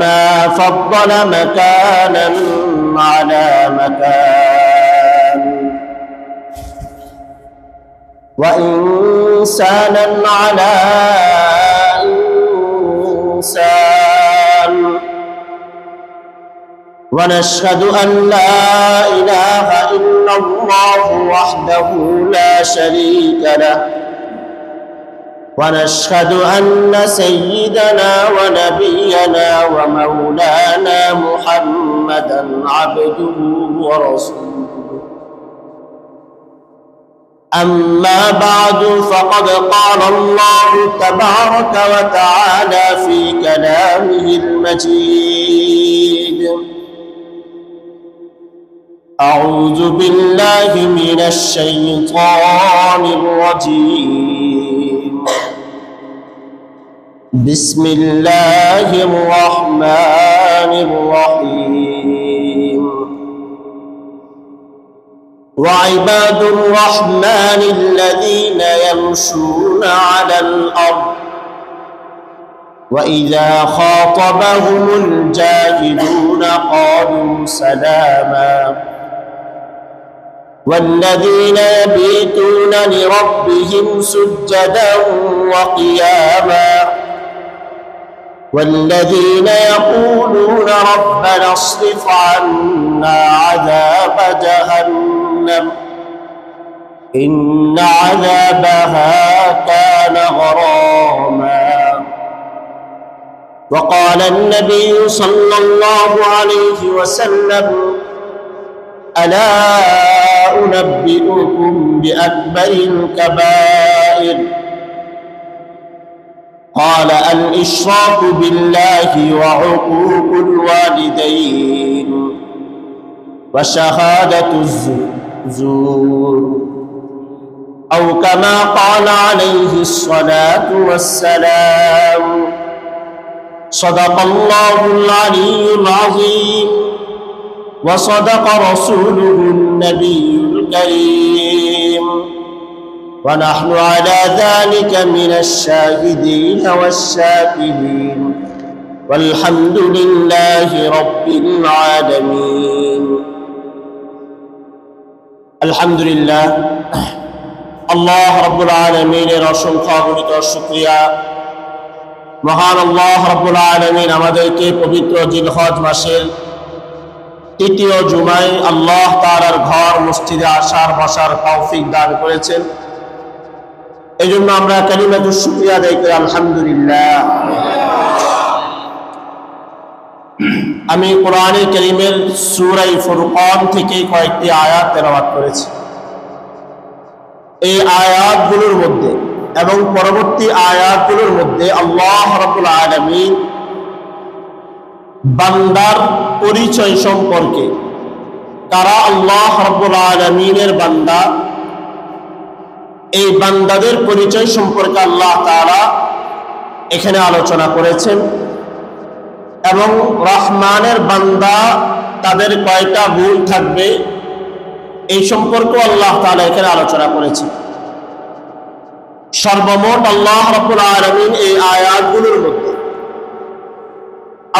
ما فضل مكانا على مكان وإنسانا على إنسان ونشهد أن لا إله إلا الله وحده لا شريك له ونشهد أن سيدنا ونبينا ومولانا محمدا عبده ورسوله أما بعد فقد قال الله تبارك وتعالى في كلامه المجيد أعوذ بالله من الشيطان الرجيم بسم الله الرحمن الرحيم وعباد الرحمن الذين يمشون على الأرض وإذا خاطبهم الجاهلون قالوا سلاما والذين يبيتون لربهم سجدا وقياما والذين يقولون ربنا اصرف عنا عذاب جهنم إن عذابها كان غراما وقال النبي صلى الله عليه وسلم ألا أنبئكم بأكبر الكبائر قال الإشراك بالله وعقوق الوالدين وشهادة الزور أو كما قال عليه الصلاة والسلام صدق الله العلي العظيم وصدق رسوله النبي الكريم ونحن على ذلك من الشاهدين والشاكرين والحمد لله رب العالمين الحمد لله الله رب العالمين অসংখ্য অগণিত শুকরিয়া মহান আল্লাহ রব্বুল আলামিন আমাদেরকে পবিত্র জিলহজ মাসের তৃতীয় জুমায় আল্লাহ তাআলার ঘর মসজিদে আসার বসার তৌফিক দান করেছেন। এই জন্য আমরা কালিমাতুশ শুকরিয়া আদায় করি আলহামদুলিল্লাহ। আমি কোরআনে কারীমের সূরা ফুরকান থেকে কয়েকটি আয়াত তেলাওয়াত করেছি। এই আয়াতগুলোর মধ্যে এবং পরবর্তী আয়াতগুলোর মধ্যে আল্লাহ রাব্বুল আলামিন বান্দার পরিচয় সম্পর্কে, কারা আল্লাহ রাব্বুল আলামিনের বান্দা, এই বান্দাদের পরিচয় সম্পর্কে আল্লাহ তাআলা এখানে আলোচনা করেছেন এবং রহমানের বান্দা তাদের কয়টা গুণ থাকবে এই সম্পর্কে আল্লাহ তাআলা এখানে আলোচনা করেছেন। সর্বমোট আল্লাহ রাব্বুল আলামিন এই আয়াতগুলোর মধ্যে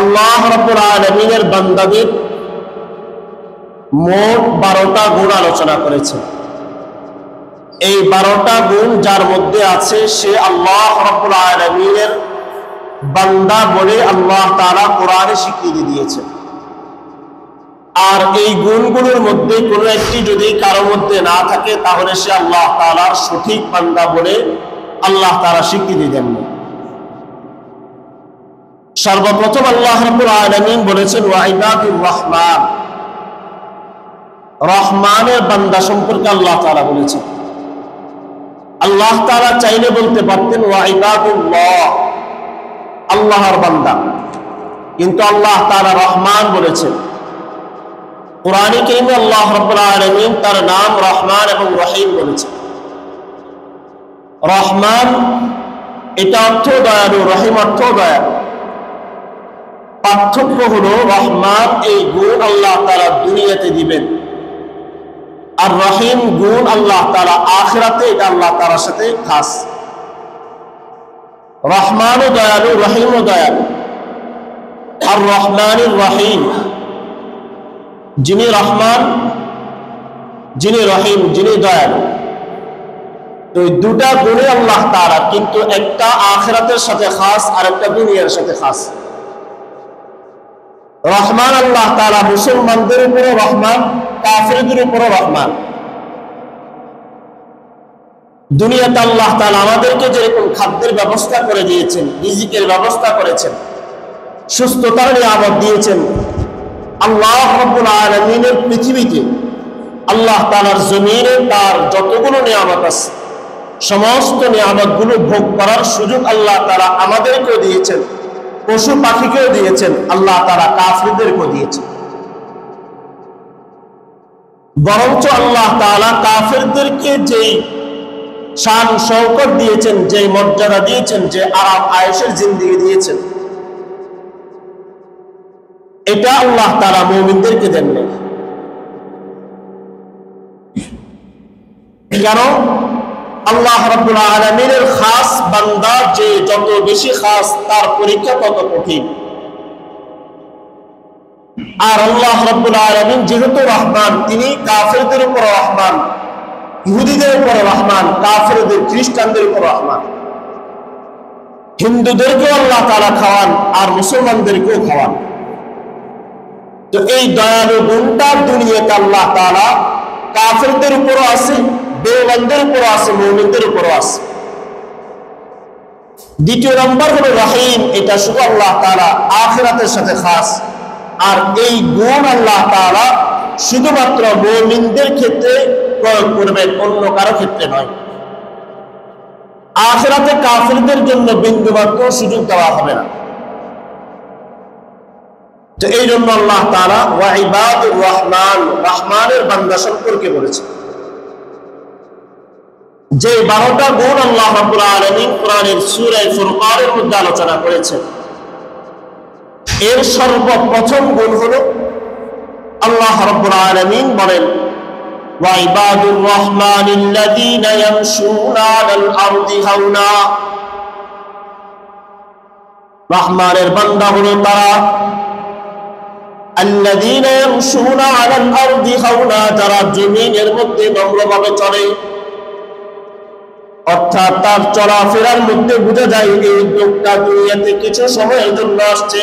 আল্লাহ রাব্বুল আলামিনের বান্দাদের মোট 12টা গুণ আলোচনা করেছেন। এই 12টা গুণ যার মধ্যে আছে সে আল্লাহ রাব্বুল আলামিনের বান্দা বলে আল্লাহ তাআলা কোরআনে স্বীকৃতি দিয়েছেন। আর এই গুণগুলোর মধ্যে কোনো একটি যদি কারো মধ্যে না থাকে তাহলে সে আল্লাহ তাআলার সঠিক বান্দা বলে আল্লাহ তাআলা স্বীকৃতি দেন না। সর্বপ্রথম আল্লাহ রাব্বুল আলামিন বলেছেন ওয়া ইবাদুর রহমান, রহমানের বান্দা সম্পর্কে আল্লাহ তাআলা বলেছেন। আল্লাহ তাআলা চাইলে বলতে পারতেন ওয়া ইবাদুল্লাহ, আল্লাহর বান্দা, কিন্তু আল্লাহ তাআলা রহমান বলেছেন। কোরআনে কারীমে আল্লাহ রাব্বুল আলামিন তার নাম রহমান এবং রহিম বলেছেন। রহমান এটা অর্থ দয়ালু, রহিম অর্থ দয়ালু। পার্থক্য হলো রহমান এই গুণ আল্লাহ তাআলা দুনিয়াতে দিবেন, আর রহিম গুণ আল্লাহ তাআলা আখিরাতে, এটা আল্লাহ তাআলার সাথে খাস। রহমানও দয়ালু, রহিমও দয়ালু। আর রহমানির রহিম, যিনি রহমান, যিনি রহিম, যিনি দয়ালু। তো এই দুটা গুণে আল্লাহ তাআলা, কিন্তু একটা আখিরাতের সাথে খাস আর একটা দুনিয়ার সাথে খাস। রহমান আল্লাহ তাআলা মুসলমানদের উপরও রহমান, কাফিরদের উপরও রহমান। দুনিয়াতে আল্লাহ তাআলা আমাদেরকে যেরকম খাদ্যের ব্যবস্থা করে দিয়েছেন, রিজিকের ব্যবস্থা করেছেন, সুস্থতার নিয়ামত দিয়েছেন, আল্লাহ রাব্বুল আলামিনের পৃথিবীতে, আল্লাহ তাআলার জমিনে তার যতগুলো নিয়ামত আছে, সমস্ত নিয়ামতগুলো ভোগ করার সুযোগ আল্লাহ তাআলা আমাদেরকেও দিয়েছেন, পশু পাখিকেও দিয়েছেন, আল্লাহ তাআলা কাফিরদেরকেও দিয়েছেন। বরঞ্চ আল্লাহ তাআলা কাফিরদেরকে যেই শান শৌকত দিয়েছেন, যে মর্যাদা দিয়েছেন, যে আরাম আয়েশের জিন্দেগি দিয়েছেন, এটা আল্লাহ তাআলা মুমিনদেরকে দেন না। কেন? আল্লাহ রাব্বুল আলামিনের খাস বান্দা যে যত বেশি খাস, তার পরীক্ষা তত কঠিন। আর আল্লাহ রাব্বুল আলামিন যেহেতু রহমান, তিনি কাফিরদের উপর রহমান, ইহুদিদের উপর রহমান, কাফিরদের খ্রিস্টানদের উপর রহমান। হিন্দুদেরকেও আল্লাহ তাআলা খাওয়ান আর মুসলমানদেরকেও খাওয়ান। তো এই দয়ালু গুণটা দুনিয়াতে আল্লাহ তাআলা কাফিরদের উপরও আছে, বেঈমানদের উপরও আছে, মুমিনদের উপরও আছে। দ্বিতীয় নম্বর হলো রহিম, এটা শুধু আল্লাহ তাআলা আখিরাতের সাথে খাস। আর এই গুণ আল্লাহ তাআলা শুধুমাত্র মুমিনদের ক্ষেত্রে প্রয়োগ করবেন, অন্য কারো ক্ষেত্রে নয়। আখিরাতে কাফিরদের জন্য বিন্দুমাত্র সুযোগ দেওয়া হবে না। তো এই জন্য আল্লাহ তাআলা ওয়া ইবাদুর রহমান, রহমানের বান্দা সম্পর্কে বলেছেন। যে 12টা গুণ আল্লাহ রাব্বুল আলামিন কোরআনের সূরা ফুরকানের মধ্যে আলোচনা করেছেন, এর সর্বপ্রথম গুণ হলো আল্লাহ রাব্বুল আলামিন বলেন ওয়া ইবাদুর রহমানিল্লাযীনা ইয়ামশুনা আলাল আরদি হাওনা। রহমানের বান্দা হলো তারা আল্লাযীনা ইয়ামশুনা আলাল আরদি হাওনা, যারা জমিনের মধ্যে নম্রভাবে চলে। অর্থাৎ তার চলাফেরার মধ্যে বোঝা যায় এই লোকটা দুনিয়াতে কিছু সময়ের জন্য আসছে,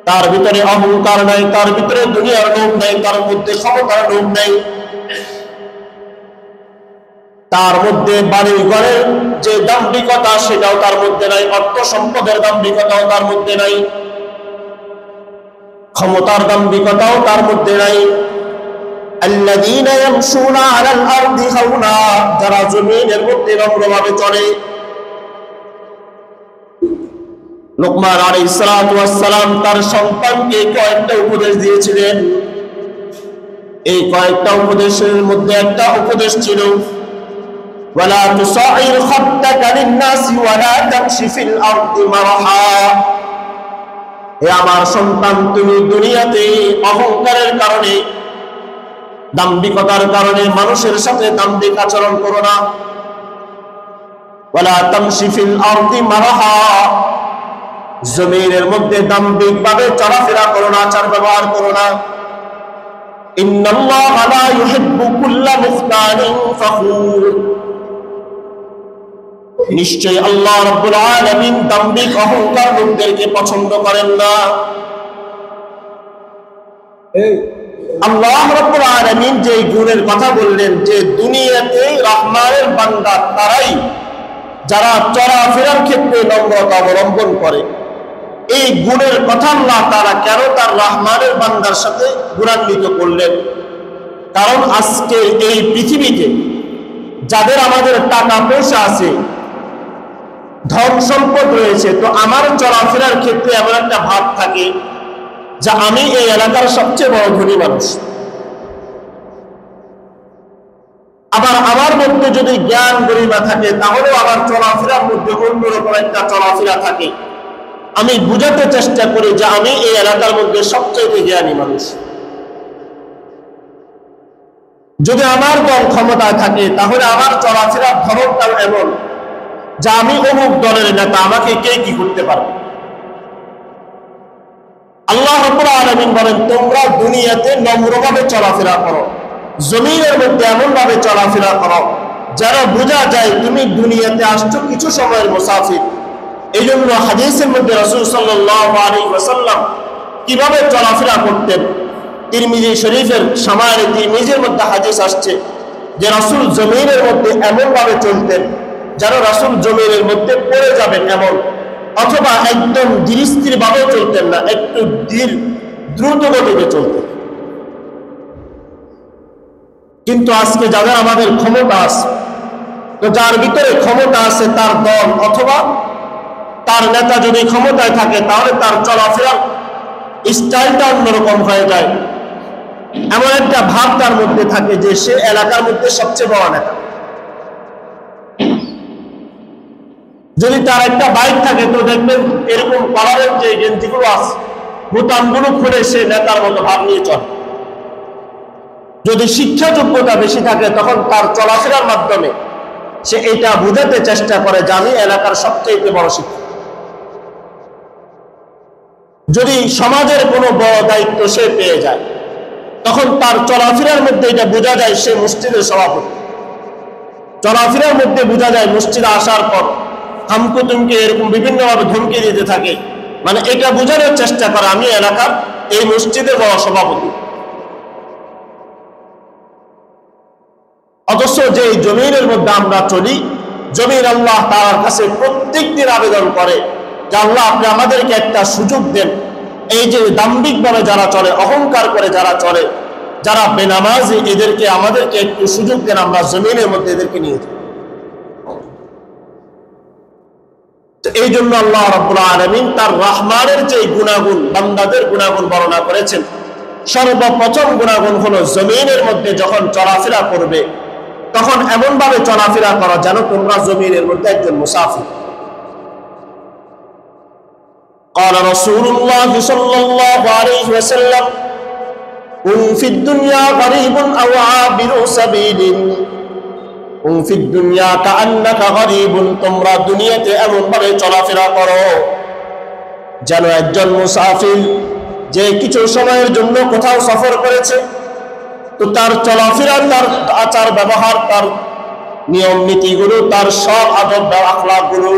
তার ভিতরে অহংকার নাই, তার ভিতরে দুনিয়ার লোভ নাই, তার মধ্যে ক্ষমতার লোভ নাই, তার মধ্যে বাড়ি ঘরের যে দাম্ভিকতা সেটাও তার মধ্যে নাই, অর্থ সম্পদের দাম্ভিকতাও তার মধ্যে নাই, ক্ষমতার দাম্ভিকতাও তার মধ্যে নাই। আল্লাযীনা ইয়ামশুনা আলাল আরদি হাওনা, যারা জমিনের মধ্যে নম্রভাবে চলে। লোকমান আলাইহিস সালাতু ওয়াস সালাম তার সন্তানকে কয়েকটা উপদেশ দিয়েছিলেন। এই কয়েকটা উপদেশের মধ্যে একটা উপদেশ ছিল ওয়ালা তুসাইর খাত্তাকা লিন-নাসি ওয়ালা তামশি ফিল আরদি মারহা। হে আমার সন্তান, তুমি দুনিয়াতে অহংকারের কারণে, দাম্ভিকতার কারণে মানুষের সাথে দাম্ভিক আচরণ করো না। ওয়ালা তামশি ফিল আরদি মারহা, জমিনের মধ্যে দাম্ভিক ভাবে চলাফেরা করো না, আচার ব্যবহার করো না। ইন্নাল্লাহা লা ইউহিব্বু কুল্লা মুখতালিন ফাখুর, নিশ্চয় আল্লাহ রাব্বুল আলামিন দাম্ভিক অহংকার লোকদেরকে পছন্দ করেন না। আল্লাহ রাব্বুল আলামিন যে গুণের কথা বললেন, যে দুনিয়াতে রহমানের বান্দা তারাই যারা চলাফেরার ক্ষেত্রে নম্রতা অবলম্বন করে। এই গুণের কথা আল্লাহ তাআলা কেন তার রহমানের বান্দার সাথে গুণান্বিত করলেন? কারণ আজকে এই পৃথিবীতে যাদের আমাদের টাকা পয়সা আছে, ধন সম্পদ রয়েছে, তো আমার চলাফেরার ক্ষেত্রে এমন একটা ভাব থাকে যে আমি এই এলাকার সবচেয়ে বড় ধনী মানুষ। আবার আমার মধ্যে যদি জ্ঞান গরিমা থাকে, তাহলেও আমার চলাফেরার মধ্যে অন্যরকম একটা চলাফেরা থাকে। আমি বুঝাতে চেষ্টা করি যে আমি এই এলাকার মধ্যে সবচেয়ে জ্ঞানী মানুষ। যদি আমার দল ক্ষমতায় থাকে, তাহলে আমার চলাফেরার ধরনটাও এমন যে আমি অমুক দলের নেতা, আমাকে কে কি করতে পারবে। আল্লাহ রাব্বুল আলামিন বলেন, তোমরা দুনিয়াতে নম্রভাবে চলাফেরা করো, জমিনের মধ্যে এমন ভাবে চলাফেরা করো যারা বোঝা যায় তুমি দুনিয়াতে আসছো কিছু সময়ের মুসাফির। এই জন্য হাদিসের মধ্যে রাসূল সাল্লাল্লাহু আলাইহি ওয়াসাল্লাম কিভাবে চলাফেরা করতেন, তিরমিজি শরীফের শামাইলে তিরমিজির মধ্যে হাদিস আসছে যে রাসূল জমিনের মধ্যে এমন ভাবে চলতেন যেন রাসূল জমিনের মধ্যে পড়ে যাবেন এমন, অথবা একদম ধীরস্থির ভাবে চলতেন না, একটু দ্রুত গতিতে চলতেন। কিন্তু আজকে যাদের আমাদের ক্ষমতা আছে, তো যার ভিতরে ক্ষমতা আছে তার দল অথবা তার নেতা যদি ক্ষমতায় থাকে তাহলে তার চলাফেরার স্টাইলটা অন্যরকম হয়ে যায়। এমন একটা ভাব তার মধ্যে থাকে যে সে এলাকার মধ্যে সবচেয়ে বড় নেতা। যদি তার একটা বাইক থাকে তো দেখবেন এরকম কলারের যে গেঞ্জিগুলো আছে বোতামগুলো খুলে সে নেতার মতো ভাব নিয়ে চলে। যদি শিক্ষা যোগ্যতা বেশি থাকে তখন তার চলাফেরার মাধ্যমে সে এটা বোঝাতে চেষ্টা করে যে আমি এলাকার সবচেয়ে বড় শিক্ষক। যদি সমাজের কোনো বড় দায়িত্ব সে পেয়ে যায় তখন তার চলাফেরার মধ্যে এটা বোঝা যায় সে মসজিদের সভাপতি। চলাফেরার মধ্যে বোঝা যায় মসজিদে আসার পর হামকু তুমকে এরকম বিভিন্নভাবে ধমকি দিতে থাকে, মানে এটা বোঝানোর চেষ্টা করে আমি এলাকার এই মসজিদের বড় সভাপতি। অথচ যে জমিনের মধ্যে আমরা চলি, জমিন আল্লাহ তাআলার কাছে প্রত্যেক দিন আবেদন করে যে আল্লাহ আপনি আমাদেরকে একটা সুযোগ দেন। এই যে দাম্ভিক ভাবে যারা চলে, অহংকার করে যারা চলে, যারা বেনামাজি, এদেরকে আমাদেরকে একটু সুযোগ দেন, আমরা জমিনের মধ্যে এদেরকে নিয়ে যাই। এই জন্য আল্লাহ রাব্বুল আলামিন তার রহমানের যে গুণাগুণ, বান্দাদের গুণাগুণ বর্ণনা করেছেন, সর্বপ্রথম গুণাগুণ হলো জমিনের মধ্যে যখন চলাফেরা করবে তখন এমন ভাবে চলাফেরা করো যেন তোমরা জমিনের মধ্যে একজন মুসাফির। قال رسول الله صلى الله عليه وسلم كن في الدنيا غريب أو عابر سبيل كن في الدنيا كأنك غريب। তোমরা দুনিয়াতে এমন ভাবে চলাফেরা করো যেন একজন মুসাফির যে কিছু সময়ের জন্য কোথাও সফর করেছে, তো তার চলাফেরা, তার আচার ব্যবহার, তার নিয়ম নীতিগুলো, তার সব আদব আখলাকগুলো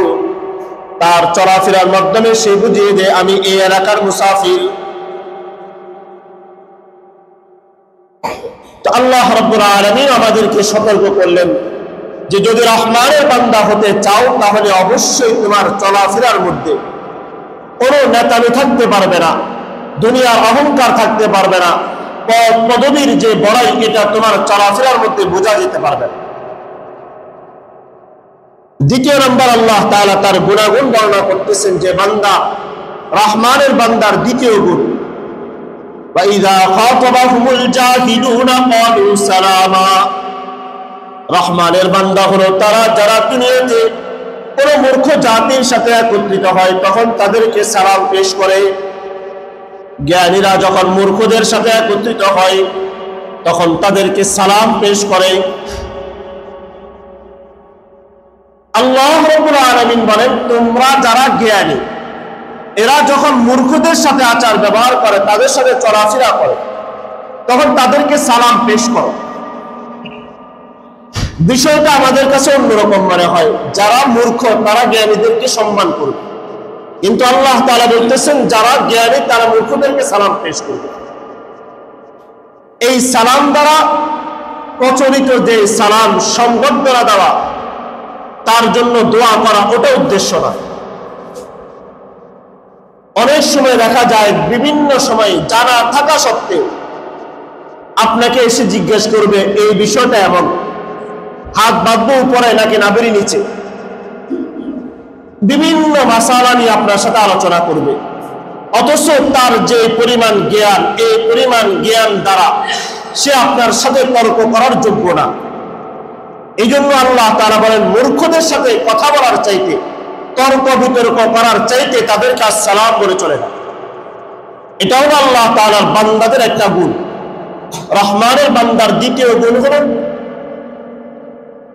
তার চলাফেরার মাধ্যমে সে বুঝিয়ে দেয় আমি এই এলাকার মুসাফির। তো আল্লাহ রাব্বুল আলামিন আমাদেরকে সতর্ক করলেন যে যদি রহমানের বান্দা হতে চাও তাহলে অবশ্যই তোমার চলাফেরার মধ্যে কোনো নেতামি থাকতে পারবে না, দুনিয়ার অহংকার থাকতে পারবে না, পদবীর যে বড়াই এটা তোমার চলাফেরার মধ্যে বোঝা যেতে পারবে না। দ্বিতীয় নম্বর আল্লাহ তাআলা তার গুণাগুণ বর্ণনা করতেছেন যে বান্দা, রহমানের বান্দার দ্বিতীয় গুণ ওয়াইযা খাতাবাহুমুল জাহিলুনা ক্বালু সালামা। রহমানের বান্দা হলো তারা যারা দুনিয়াতে কোনো মূর্খ জাতির সাথে একত্রিত হয় তখন তাদেরকে সালাম পেশ করে। জ্ঞানীরা যখন মূর্খদের সাথে একত্রিত হয় তখন তাদেরকে সালাম পেশ করে। আল্লাহ রাব্বুল আলামিন বলেন তোমরা যারা জ্ঞানী এরা যখন মূর্খদের সাথে আচার ব্যবহার করে, তাদের সাথে চলাফেরা করে, তখন তাদেরকে সালাম পেশ করো। বিষয়টা আমাদের কাছে অন্যরকম মনে হয়, যারা মূর্খ তারা জ্ঞানীদেরকে সম্মান করবে, কিন্তু আল্লাহ তাআলা বলতেছেন যারা জ্ঞানী তারা মূর্খদেরকে সালাম পেশ করবে। এই সালাম দ্বারা প্রচলিত যে সালাম সংবর্ধনা দেওয়া, তার জন্য দোয়া করা, ওটা উদ্দেশ্য না। অনেক সময় দেখা যায় বিভিন্ন সময় জানা থাকা সত্ত্বেও আপনাকে এসে জিজ্ঞেস করবে এই বিষয়টা এমন, হাত বাঁধবো উপরে নাকি নাভির নিচে, বিভিন্ন মাসালা নিয়ে আপনার সাথে আলোচনা করবে। অথচ তার যে পরিমাণ জ্ঞান, এই পরিমাণ জ্ঞান দ্বারা সে আপনার সাথে তর্ক করার যোগ্য না। এই জন্য আল্লাহ তাআলা বলেন মূর্খদের সাথে কথা বলার চাইতে, তর্ক বিতর্ক করার চাইতে তাদেরকে আসসালাম করে চলে না। এটাও আল্লাহ তাআলার বান্দাদের একটা গুণ। রহমানের বান্দার দ্বিতীয় গুণ হলো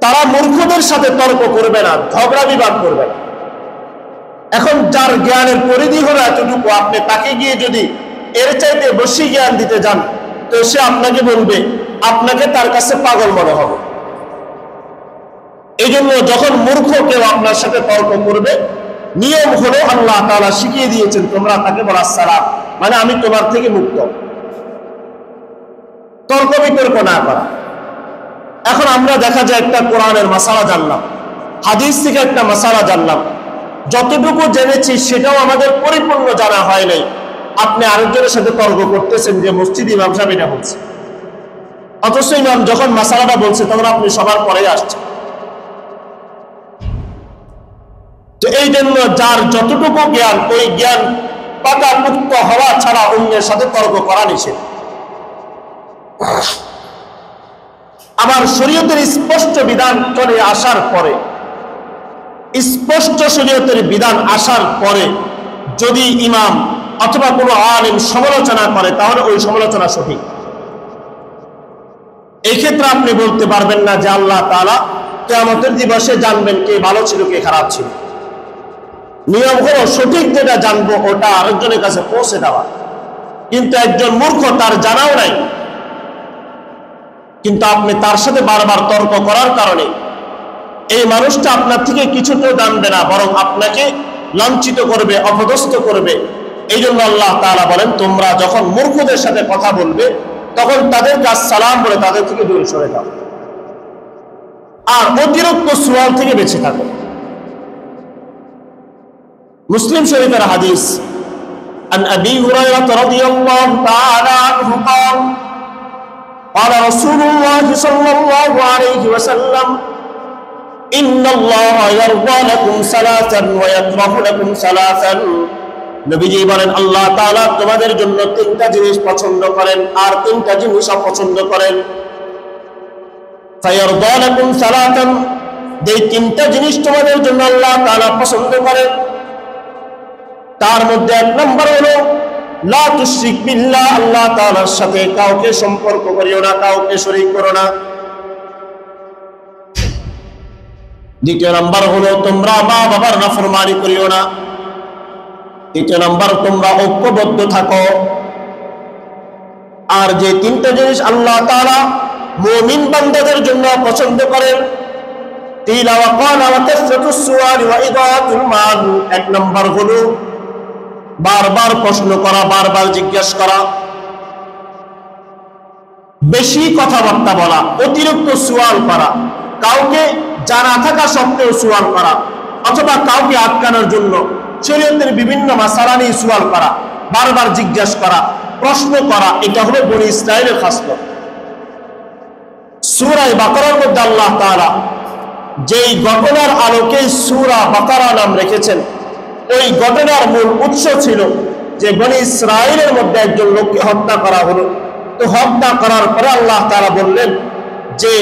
তারা মূর্খদের সাথে তর্ক করবে না, ঝগড়া বিবাদ করবে না। এখন যার জ্ঞানের পরিধি হলো এতটুকু, আপনি তাকে গিয়ে যদি এর চাইতে বেশি জ্ঞান দিতে যান, তো সে আপনাকে বলবে, আপনাকে তার কাছে পাগল মনে হবে। এই জন্য যখন মূর্খ কেউ আপনার সাথে তর্ক করবে, নিয়ম হলো আল্লাহ তাআলা শিখিয়ে দিয়েছেন তোমরা তাকে বলা সালাম, মানে আমি তোমার থেকে মুক্ত, তর্ক বিতর্ক না করা। এখন আমরা দেখা যায় একটা কোরআনের মাসালা জানলাম, হাদিস থেকে একটা মাসালা জানলাম, যতটুকু জেনেছি সেটাও আমাদের পরিপূর্ণ জানা হয় নাই। আপনি আরেকজনের সাথে তর্ক করতেছেন যে মসজিদ ইমাম সাহেব এটা বলছে, অথচ ইমাম যখন মাসালাটা বলছে তখন আপনি সবার পরে আসছেন। তো এই জন্য যার যতটুকু জ্ঞান, ওই জ্ঞান পাকা মুক্ত হওয়া ছাড়া অন্যের সাথে তর্ক করা নিষেধ। আবার শরীয়তের স্পষ্ট বিধান চলে আসার পরে, স্পষ্ট শরীয়তের বিধান আসার পরে যদি ইমাম অথবা কোনো আলিম সমালোচনা করে, তাহলে ওই সমালোচনা সঠিক। এই ক্ষেত্রে আপনি বলতে পারবেন না যে আল্লাহ তাআলা কিয়ামতের দিবসে জানবেন কে ভালো ছিল কে খারাপ ছিল। নিয়ম হলো সঠিক যেটা জানবো ওটা আরেকজনের কাছে পৌঁছে দেওয়া। কিন্তু একজন মূর্খ, তার জানাও নাই, কিন্তু আপনি তার সাথে বারবার তর্ক করার কারণে এই মানুষটা আপনার থেকে কিছু তো জানবে না, বরং আপনাকে লাঞ্ছিত করবে, অপদস্থ করবে। এই জন্য আল্লাহ তাআলা বলেন, তোমরা যখন মূর্খদের সাথে কথা বলবে তখন তাদেরকে আসসালাম বলে তাদের থেকে দূরে সরে যাও, আর অতিরিক্ত সুয়াল থেকে বেঁচে থাকো। মুসলিম শরীফের হাদিস, عن أبي هريرة رضي الله تعالى عنه قال قال رسول الله صلى الله عليه وسلم إن الله يرضى لكم ثلاثا ويكره لكم ثلاثا। নবীজি বলেন, আল্লাহ তাআলা তোমাদের জন্য তিনটা জিনিস পছন্দ করেন আর তিনটা জিনিস অপছন্দ করেন। ফায়ারদা লাকুম সালাতান, যে তিনটা জিনিস তোমাদের জন্য আল্লাহ তাআলা পছন্দ করেন তার মধ্যে এক নম্বর হলো লা তুশরিক বিল্লাহ, আল্লাহ তাআলার সাথে কাউকে সম্পর্ক করিও না, কাউকে শরীক করো না। দ্বিতীয় নম্বর হলো তোমরা মা বাবার নাফরমানি করিও না। তৃতীয় নম্বর তোমরা ঐক্যবদ্ধ থাকো। আর যে তিনটা জিনিস আল্লাহ তাআলা মুমিন বান্দাদের জন্য পছন্দ করেন, তিলা ওয়া ক্বালা ওয়া কাসরাতুস সুআল ওয়া ইদাআতুল মাল, এক নম্বর হলো বারবার প্রশ্ন করা, বারবার জিজ্ঞাসা করা, বেশি কথাবার্তা বলা, অতিরিক্ত সুয়াল করা, কাউকে জানা থাকা সত্ত্বেও সুয়াল করা, অথবা কাউকে আটকানোর জন্য শরীয়তের বিভিন্ন মাসালা নিয়ে সুয়াল করা, বারবার জিজ্ঞাসা করা, প্রশ্ন করা, এটা হলো বনী ইসরাইলের খাসলত। সূরা বাকারার মধ্যে আল্লাহ তাআলা যেই ঘটনার আলোকে সূরা বাকারা নাম রেখেছেন, ওই ঘটনার মূল উৎস ছিল যে বনী ইসরাইলের মধ্যে একজন লোককে হত্যা করা হলো। তো হত্যা করার পরে আল্লাহ তাআলা বললেন যে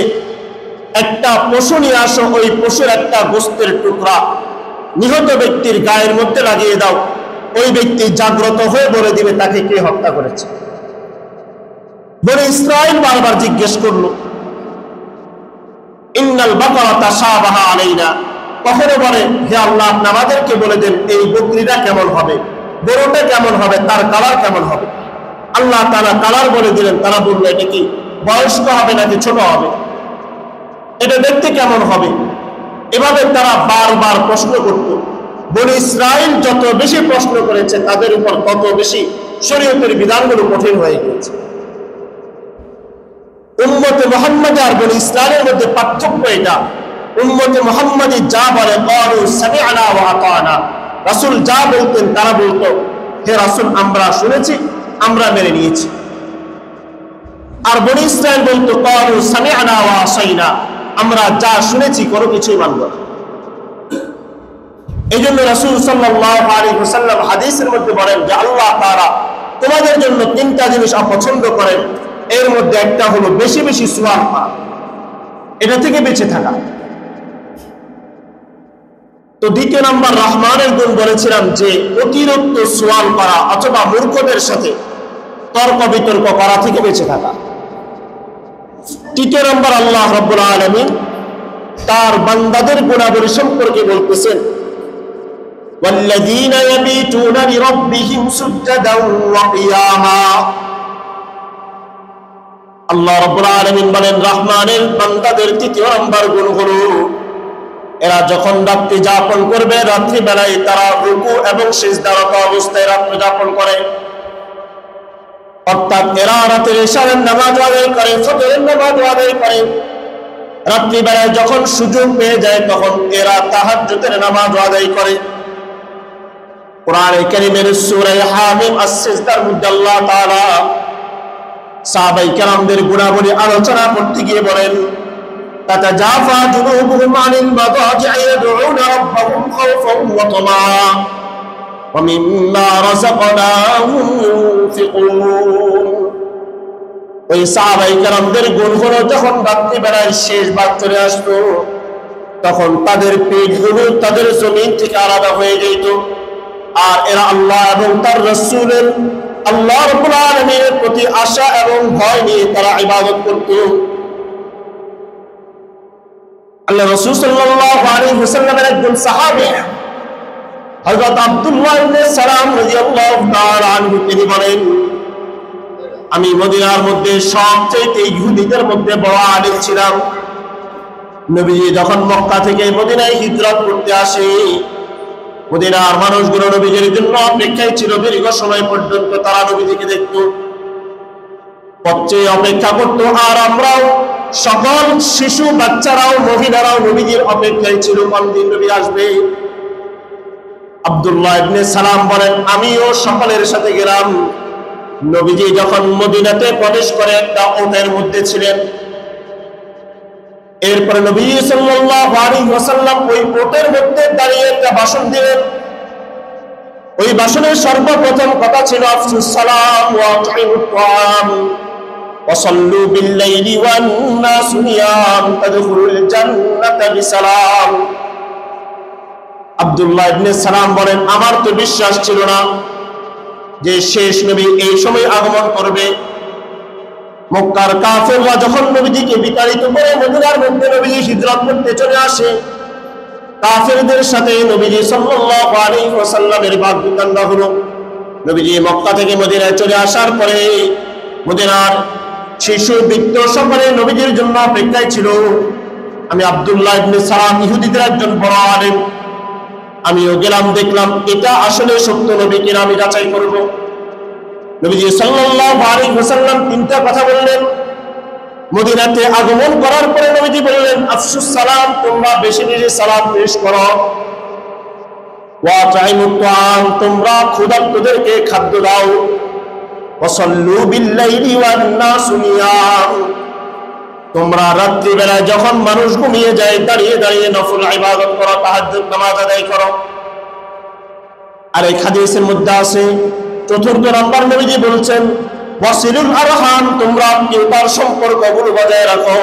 একটা পশু নিয়ে আসো, ওই পশুর একটা গোশতের টুকরা নিহত ব্যক্তির গায়ের মধ্যে লাগিয়ে দাও, ওই ব্যক্তি জাগ্রত হয়ে বলে দিবে তাকে কে হত্যা করেছে। বনী ইসরাইল বারবার জিজ্ঞেস করলো, ইন্নাল বাকারা তাশাবাহা আলাইনা, কখনো বলে হে আল্লাহ আপনি আমাদেরকে বলে দেন এই বকরিটা কেমন হবে, গরুটা কেমন হবে, তার কালার কেমন হবে। আল্লাহ তাআলা কালার বলে দিলেন। তারা বলল এটা কি বয়স্ক হবে নাকি ছোট হবে, এটা দেখতে কেমন হবে। এভাবে তারা বারবার প্রশ্ন করত। বনী ইসরাইল যত বেশি প্রশ্ন করেছে তাদের উপর তত বেশি শরীয়তের বিধানগুলো কঠিন হয়ে গেছে। উম্মতে মুহাম্মাদ আর বনী ইসরাইলের মধ্যে পার্থক্য এটা, উম্মতে মুহাম্মাদি যা বলে ক্বালু সামি'না ওয়া আতা'না, রাসূল যা বলতেন তারা বলতো হে রাসূল আমরা শুনেছি, আমরা মেনে নিয়েছি। আর বনী ইসরাইল বলতো ক্বালু সামি'না ওয়া আসাইনা, আমরা যা শুনেছি কোনো কিছুই মানব না। এই জন্য রাসূল সাল্লাল্লাহু আলাইহি ওয়াসাল্লাম হাদিসের মধ্যে বলেন যে আল্লাহ তাআলা তোমাদের জন্য তিনটা জিনিস অপছন্দ করেন, এর মধ্যে একটা হলো বেশি বেশি সুয়াল করা, এটা থেকে বেঁচে থাকা। তো দ্বিতীয় নম্বর রহমানের গুণ বলেছিলাম যে অতিরিক্ত সুয়াল করা অথবা মূর্খদের সাথে তর্ক বিতর্ক করা থেকে বেঁচে থাকা। তৃতীয় নম্বর আল্লাহ রাব্বুল আলামিন তার বান্দাদের গুণাবলী সম্পর্কে বলতেছেন والذين يبيتون لربهم سجدا وقياما আল্লাহ রাব্বুল আলামিন বলেন রহমানের বান্দাদের তৃতীয় নাম্বার গুণ হলো এরা যখন রাত্রি যাপন করবে রাত্রি বেলায় তারা রুকু এবং সিজদারত অবস্থায় রাত্রি যাপন করে অর্থাৎ এরা রাতের ইশারের নামাজ আদায় করে ফজরের নামাজ আদায় করে রাত্রি বেলায় যখন সুযোগ পেয়ে যায় তখন এরা তাহাজ্জুদের নামাজ আদায় করে কোরআনে কারীমের সূরা হামিম আস-সিজদার মধ্যে আল্লাহ তাআলা সাহাবায়ে কেরামদের গুণাবলী আলোচনা করতে গিয়ে বলেন তাতাজাফা জুনুবুহুম আনিল মাদাজি'i ইয়াদউনা রাব্বাহুম খাওফান ওয়া তামাআ ওয়া মিম্মা রাযাকনাহুম ইউনফিকুন ওই সাহাবায়ে কেরামদের গুণ হলো যখন রাত্রি বেলায় শেষ ভাগ চলে আসতো তখন তাদের পেটগুলো তাদের জমিন থেকে আলাদা হয়ে যেত আর এরা আল্লাহ এবং তার রাসূলের আল্লাহ রাব্বুল আলামিনের প্রতি আশা এবং ভয় নিয়ে তারা ইবাদত করত আল্লাহ রাসূল সাল্লাল্লাহু আলাইহি ওয়াসাল্লামের একজন সাহাবী হযরত আব্দুল্লাহ ইবনে সালাম রাদিয়াল্লাহু তাআলা আনহু তিনি বলেন আমি মদিনার মধ্যে সবচেয়ে ইহুদিদের মধ্যে বড় আলেম ছিলাম নবীজি যখন মক্কা থেকে মদিনায় হিজরত করতে আসে মদিনার মানুষগুলো নবীজির জন্য অপেক্ষায় ছিল দীর্ঘ সময় পর্যন্ত তারা নবীজিকে দেখত পথে অপেক্ষা করতো আর আমরাও সকল শিশু বাচ্চারাও মহিলারাও নবীজির অপেক্ষায় ছিল কোন দিন নবী আসবে আব্দুল্লাহ ইবনে সালাম বলেন আমিও সকলের সাথে গেলাম নবীজি যখন মদিনাতে প্রবেশ করে একটা ওটের মধ্যে ছিলেন এরপরে নবী সাল্লাল্লাহু আলাইহি ওয়াসাল্লাম ওই ওটের মধ্যে দাঁড়িয়ে একটা ভাষণ দিলেন ওই ভাষণের সর্বপ্রথম কথা ছিল আফসুস সালাম ওয়া আতিমুত তাআম ওয়া সাল্লু বিল লাইলি ওয়ান নাসু নিয়াম তাদখুলুল জান্নাতা বিসালাম আব্দুল্লাহ ইবনে সালাম বলেন আমার তো বিশ্বাস ছিল না যে শেষ নবী এই সময় আগমন করবে মক্কার কাফেররা যখন নবীজিকে বিতাড়িত করে মদিনার মধ্যে নবীজি হিজরত করতে চলে আসে কাফেরদের সাথে নবীজি সাল্লাল্লাহু আলাইহি ওয়াসাল্লামের বাগবিতণ্ডা হলো নবীজি মক্কা থেকে মদিনায় চলে আসার পরে মদিনার শিশু বৃদ্ধ সকলে নবীজির জন্য অপেক্ষায় ছিল আমি আব্দুল্লাহ ইবনে সালাম ইহুদিদের একজন বড় আলেম আমিও গেলাম দেখলাম এটা আসলে সত্য নবী কিনা আমি যাচাই করব নবীজি সাল্লাল্লাহু আলাইহি ওয়াসাল্লাম তিনটা কথা বললেন মদিনাতে আগমন করার পরে নবীজি বললেন আফসুস সালাম তোমরা বেশি বেশি সালাত পেশ করো ওয়া তাইমুত তাআম তোমরা ক্ষুধার্তদেরকে খাদ্য দাও ওয়া সাল্লু বিল লাইলি ওয়ান নাসু নিয়াম তোমরা রাত্রি বেলায় যখন মানুষ ঘুমিয়ে যায় দাঁড়িয়ে দাঁড়িয়ে নফল ইবাদত করো তাহাজ্জুদ নামাজ আদায় করো আর এই হাদিসের মধ্যে আছে চতুর্থ নাম্বার নবীজি বলছেন ওয়াসিলুল আরহাম তোমরা আত্মীয়তার সম্পর্কগুলো বজায় রাখো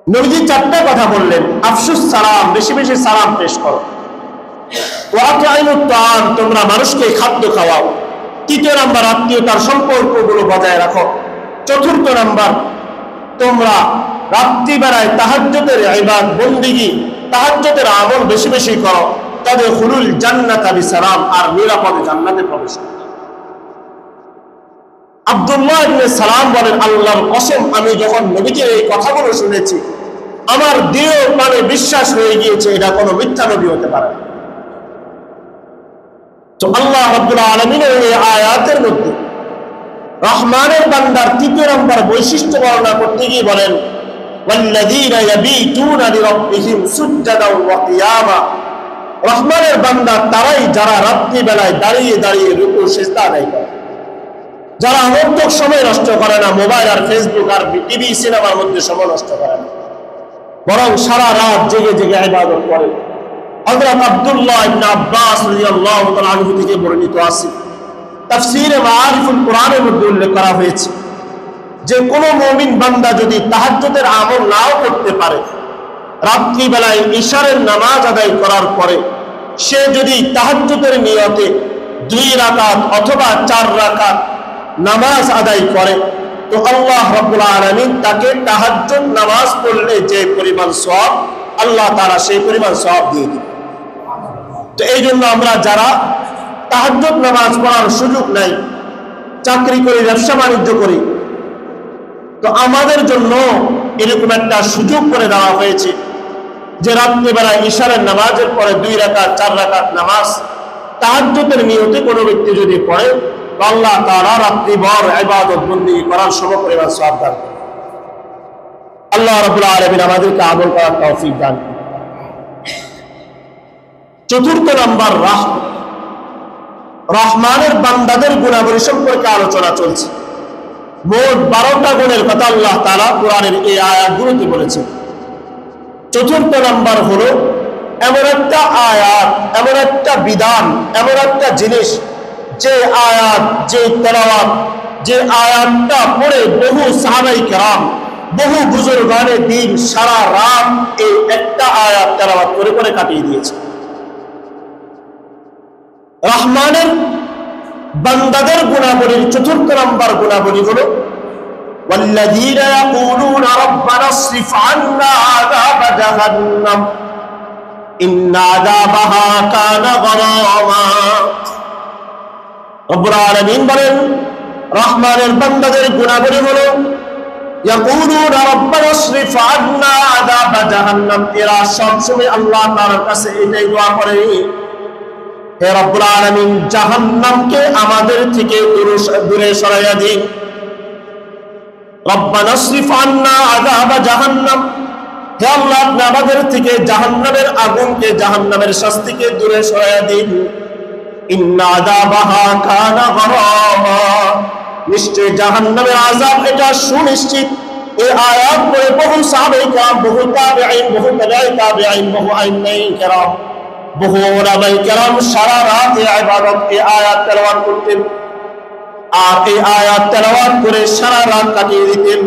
নবীজি চারটা কথা বললেন আফসুস সালাম বেশি বেশি সালাম পেশ করো ওয়া আতিমুত তাআম তোমরা মানুষকে খাদ্য খাওয়াও তৃতীয় নাম্বার আত্মীয়তার সম্পর্কগুলো বজায় রাখো চতুর্থ নাম্বার তোমরা রাত্রি বেলায় তাহাজ্জুদের ইবাদত বন্দেগী তাহাজ্জুদের আমল বেশি বেশি করো তাদখুলুল জান্নাতা বিসালাম আর নিরাপদে জান্নাতে প্রবেশ করো আব্দুল্লাহ ইবনে সালাম বলেন আল্লাহর কসম আমি যখন নবীজির এই কথাগুলো শুনেছি আমার দৃঢ় প্রাণে বিশ্বাস হয়ে গিয়েছে এটা কোনো মিথ্যা নবী হতে পারে না তো আল্লাহ রাব্বুল আলামিনের এই আয়াতের মধ্যে রহমানের বান্দার তৃতীয় নম্বর বৈশিষ্ট্য বর্ণনা করতে গিয়ে বলেন ওয়াল্লাযীনা ইয়াবীতুনা লিরাব্বিহিম সুজদান ওয়া কিয়ামা রহমানের বান্দা তারাই যারা রাত্রি বেলায় দাঁড়িয়ে দাঁড়িয়ে রুকু সিজদা আদায় করে যারা অনর্থক সময় নষ্ট করে না মোবাইল আর ফেসবুক আর টিভি সিনেমার মধ্যে সময় নষ্ট করে না বরং সারা রাত জেগে জেগে ইবাদত করে হযরত আব্দুল্লাহ ইবনে আব্বাস রাদিয়াল্লাহু তাআলা আনহু থেকে বর্ণিত আছে তাফসীরে মাআরিফুল কোরআনের মধ্যে উল্লেখ করা হয়েছে যে কোন মুমিন বান্দা যদি তাহাজ্জুদের আমল নাও করতে পারে রাত্রি বেলায় ইশারের নামাজ আদায় করার পরে সে যদি তাহাজ্জুদের নিয়তে 2 রাকাত অথবা 4 রাকাত নামাজ আদায় করে তো আল্লাহ রাব্বুল আলামিন তাকে তাহাজ্জুদ নামাজ পড়লে যে পরিমাণ সওয়াব আল্লাহ তাআলা সেই পরিমাণ সওয়াব দিয়ে দিবেন তো এই জন্য আমরা যারা তাহাজ্জুদ নামাজ পড়ার সুযোগ নাই, চাকরি করি, ব্যবসা বাণিজ্য করি, তো আমাদের জন্য এরকম একটা সুযোগ করে দেওয়া হয়েছে যে রাত্রিবেলা ইশারের নামাজের পরে 2 রাকাত 4 রাকাত নামাজ তাহাজ্জুদের নিয়তে কোনো ব্যক্তি যদি পড়ে, আল্লাহ তাআলা রাত্রিভর ইবাদত বন্দেগী করার সমপরিমাণ সওয়াব দান করেন। আল্লাহ রাব্বুল আলামিন আমাদেরকে আমল করার তৌফিক দান করেন। চতুর্থ নাম্বার, রহমানের বান্দাদের গুণাবলী সম্পর্কে আলোচনা চলছে। মোট 12টা গুণের কথা আল্লাহ তাআলা কোরআনের এই আয়াতগুলোতে বলেছেন। চতুর্থ নাম্বার হলো এমন একটা আয়াত, এমন একটা বিধান, এমন একটা জিনিস, যে আয়াত, যে তেলাওয়াত, যে আয়াতটা পড়ে বহু সাহাবায়ে কেরাম, বহু বুজুর্গানে দ্বীন সারা রাত এই একটা আয়াত তেলাওয়াত করে করে কাটিয়ে দিয়েছে। রহমানের বান্দাদের গুণাবলীর চতুর্থ নাম্বার গুণাবলী হলো ওয়াল্লাযীনা ইয়াকুলুনা রাব্বানা ইসরিফ আন্না আযাবা জাহান্নাম ইন্না আযাবাহা কানা গরামা। রব্বুল আলামিন বলেন, রহমানের বান্দাদের গুণাবলী হলো ইয়াকুলুনা রাব্বানা ইসরিফ আন্না আযাবা জাহান্নাম, এরা সবসময় আল্লাহ তাআলার কাছে এটাই দোয়া করে, হে রব্বুল আলামিন জাহান্নামকে আমাদের থেকে দূরে সরাইয়া দিন। রব্বানা ইসরিফ আন্না আযাবা জাহান্নাম, হে আল্লাহ আপনি আমাদের থেকে জাহান্নামের আগুনকে, জাহান্নামের শাস্তিকে দূরে সরাইয়া দিন। ইন্না আযাবাহা কানা গরামা, নিশ্চয় জাহান্নামের আযাব এটা সুনিশ্চিত। এই আয়াত পড়ে বহু সাহাবায়ে কেরাম, বহু তাবেঈন, বহু তাবেঈন, বহু আইম্মায়ে কেরাম, বহু উলামায়ে কেরাম সারা রাত এই ইবাদত, এই আয়াত তেলাওয়াত করতেন, আর এই আয়াত তেলাওয়াত করে সারা রাত কাটিয়ে দিতেন।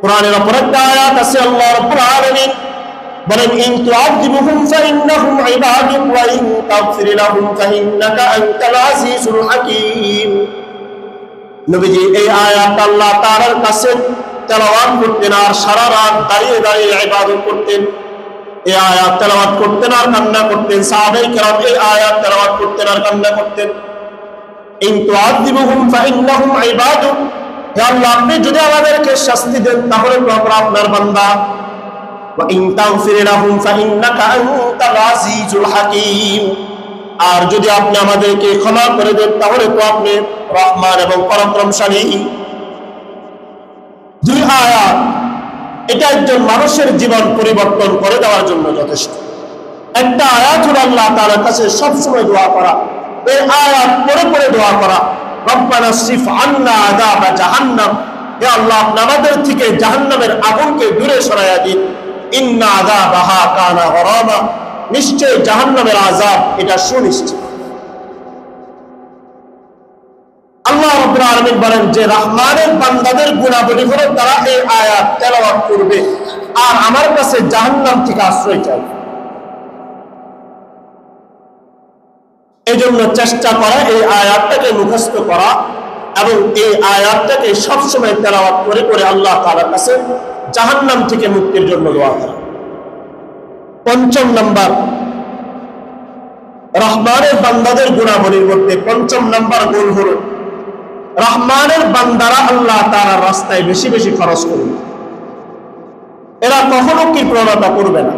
কোরআনের অপর একটা আয়াত আছে, আল্লাহ রাব্বুল আলামিন বলেন, ইন তুআযিবুহুম ফাইন্নাহুম ইবাদুক ওয়া ইন তাগফির লাহুম ফাইন্নাকা আনতাল আজিজুল হাকীম। নবীজি এই আয়াত আল্লাহ তাআলার কাছে তেলাওয়াত করতেন আর সারা রাত দাঁড়িয়ে দাঁড়িয়ে ইবাদত করতেন। এই আয়াত তেলাওয়াত করতেন আর কান্না করতেন। সাহাবায়ে কেরাম এই আয়াত তেলাওয়াত করতেন আর কান্না করতেন। ইন তুআযিবুহুম ফাইন্নাহুম ইবাদুক, হে আল্লাহ আপনি যদি আমাদেরকে শাস্তি দেন তাহলে তো আমরা আপনার বান্দা। ওয়া ইন তাগফির লাহুম ফাইন্নাকা আনতাল আজিজুল হাকীম, আর যদি আপনি আমাদেরকে ক্ষমা করে দেন তাহলে তো আপনি রহমান এবং পরাক্রমশালী। 2 আয়াত, এটা একজন মানুষের জীবন পরিবর্তন করে দেওয়ার জন্য যথেষ্ট। একটা আয়াত হলো আল্লাহ তাআলার কাছে সবসময় দোয়া করা, এই আয়াত পড়ে পড়ে দোয়া করা, রব্বানা ইসরিফ আন্না আযাবা জাহান্নাম, হে আল্লাহ আপনি আমাদের থেকে জাহান্নামের আগুনকে দূরে সরাইয়া দিন। ইন্না আযাবাহা কানা গরামা, নিশ্চয় জাহান্নামের আযাব এটা সুনিশ্চিত। আল্লাহ রাব্বুল আলামিন বলেন যে রহমানের বান্দাদের গুণাবলী হলো তারা এই আয়াত তেলাওয়াত করবে আর আমার কাছে জাহান্নাম থেকে আশ্রয় চাইবে। এজন্য চেষ্টা করা এই আয়াতটাকে মুখস্থ করা এবং এই আয়াতটাকে সবসময় তেলাওয়াত করে করে আল্লাহ তাআলার কাছে জাহান্নাম থেকে মুক্তির জন্য দোয়া করা। 5ম নাম্বার, রহমানের বান্দাদের গুণাবলীর মধ্যে 5ম নাম্বার গুণ হলো রহমানের বান্দারা আল্লাহ তাআলার রাস্তায় বেশি বেশি খরচ করবে। এরা কখনো কৃপণতা করবে না।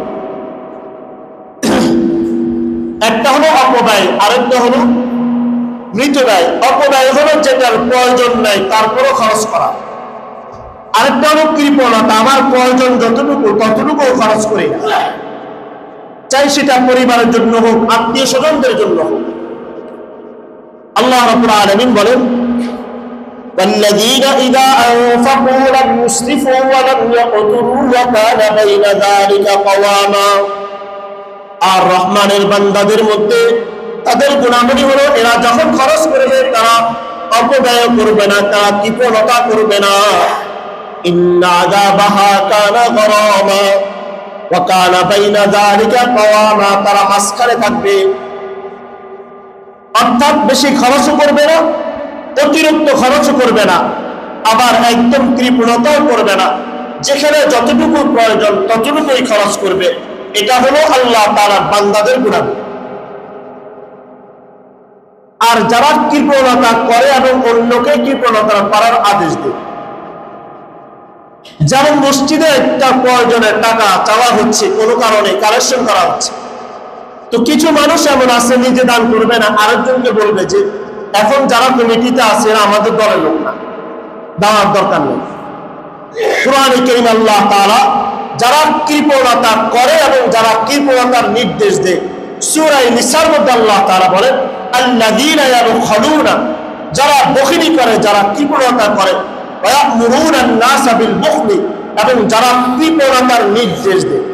একটা হলো অপব্যয়, আরেকটা হলো মৃতব্যয়। অপব্যয় হলো যেটার প্রয়োজন নাই তারপরও খরচ করা, আরেকটা হলো কৃপণতা, আমার প্রয়োজন যতটুকু ততটুকু খরচ করি না, চাই সেটা পরিবারের জন্য হোক, আত্মীয় স্বজনদের জন্য হোক। আল্লাহ রাব্বুল আলামিন বলেন, والذين إذا أنفقوا لم يسرفوا ولم يقتروا وكان بين ذلك قواما। আর রহমানের বান্দাদের মধ্যে তাদের গুণাবলী হলো এরা যখন খরচ করবে তারা অপব্যয় করবে না, তারা কৃপণতা করবে না। ইন্না আযাবাহা কানা গরামা ওয়া কানা বাইনা যালিকা কওয়ামা, তারা মাঝখানে থাকবে, অর্থাৎ বেশি খরচও করবে না, অতিরিক্ত খরচও করবে না, আবার একদম কৃপণতাও করবে না, যেখানে যতটুকু প্রয়োজন ততটুকুই খরচ করবে। এটা হলো আল্লাহ তাআলার বান্দাদের গুণাবলী। আর যারা কৃপণতা করে এবং অন্যকে কৃপণতা করার আদেশ দেয়। যেমন মসজিদে একটা প্রয়োজনের টাকা চাওয়া হচ্ছে, কোনো কারণে কালেকশন করা হচ্ছে, তো কিছু মানুষ এমন আছে নিজে দান করবে না, আরেকজনকে বলবে যে এখন যারা কমিটিতে আছে আমাদের দলের লোক না, দেওয়ার দরকার নেই। কুরআনে কারীম আল্লাহ তাআলা যারা কৃপণতা করে এবং যারা কৃপণতার নির্দেশ দেয়, সূরা নিসার মধ্যে আল্লাহ তাআলা বলেন আল্লাযীনা ইয়াবখালুনা, যারা বখিলি করে, যারা কৃপণতা করে, ওয়া ইয়া'মুরুনা আন-নাসা বিল বুখলি, এবং যারা কৃপণতার নির্দেশ দেয়,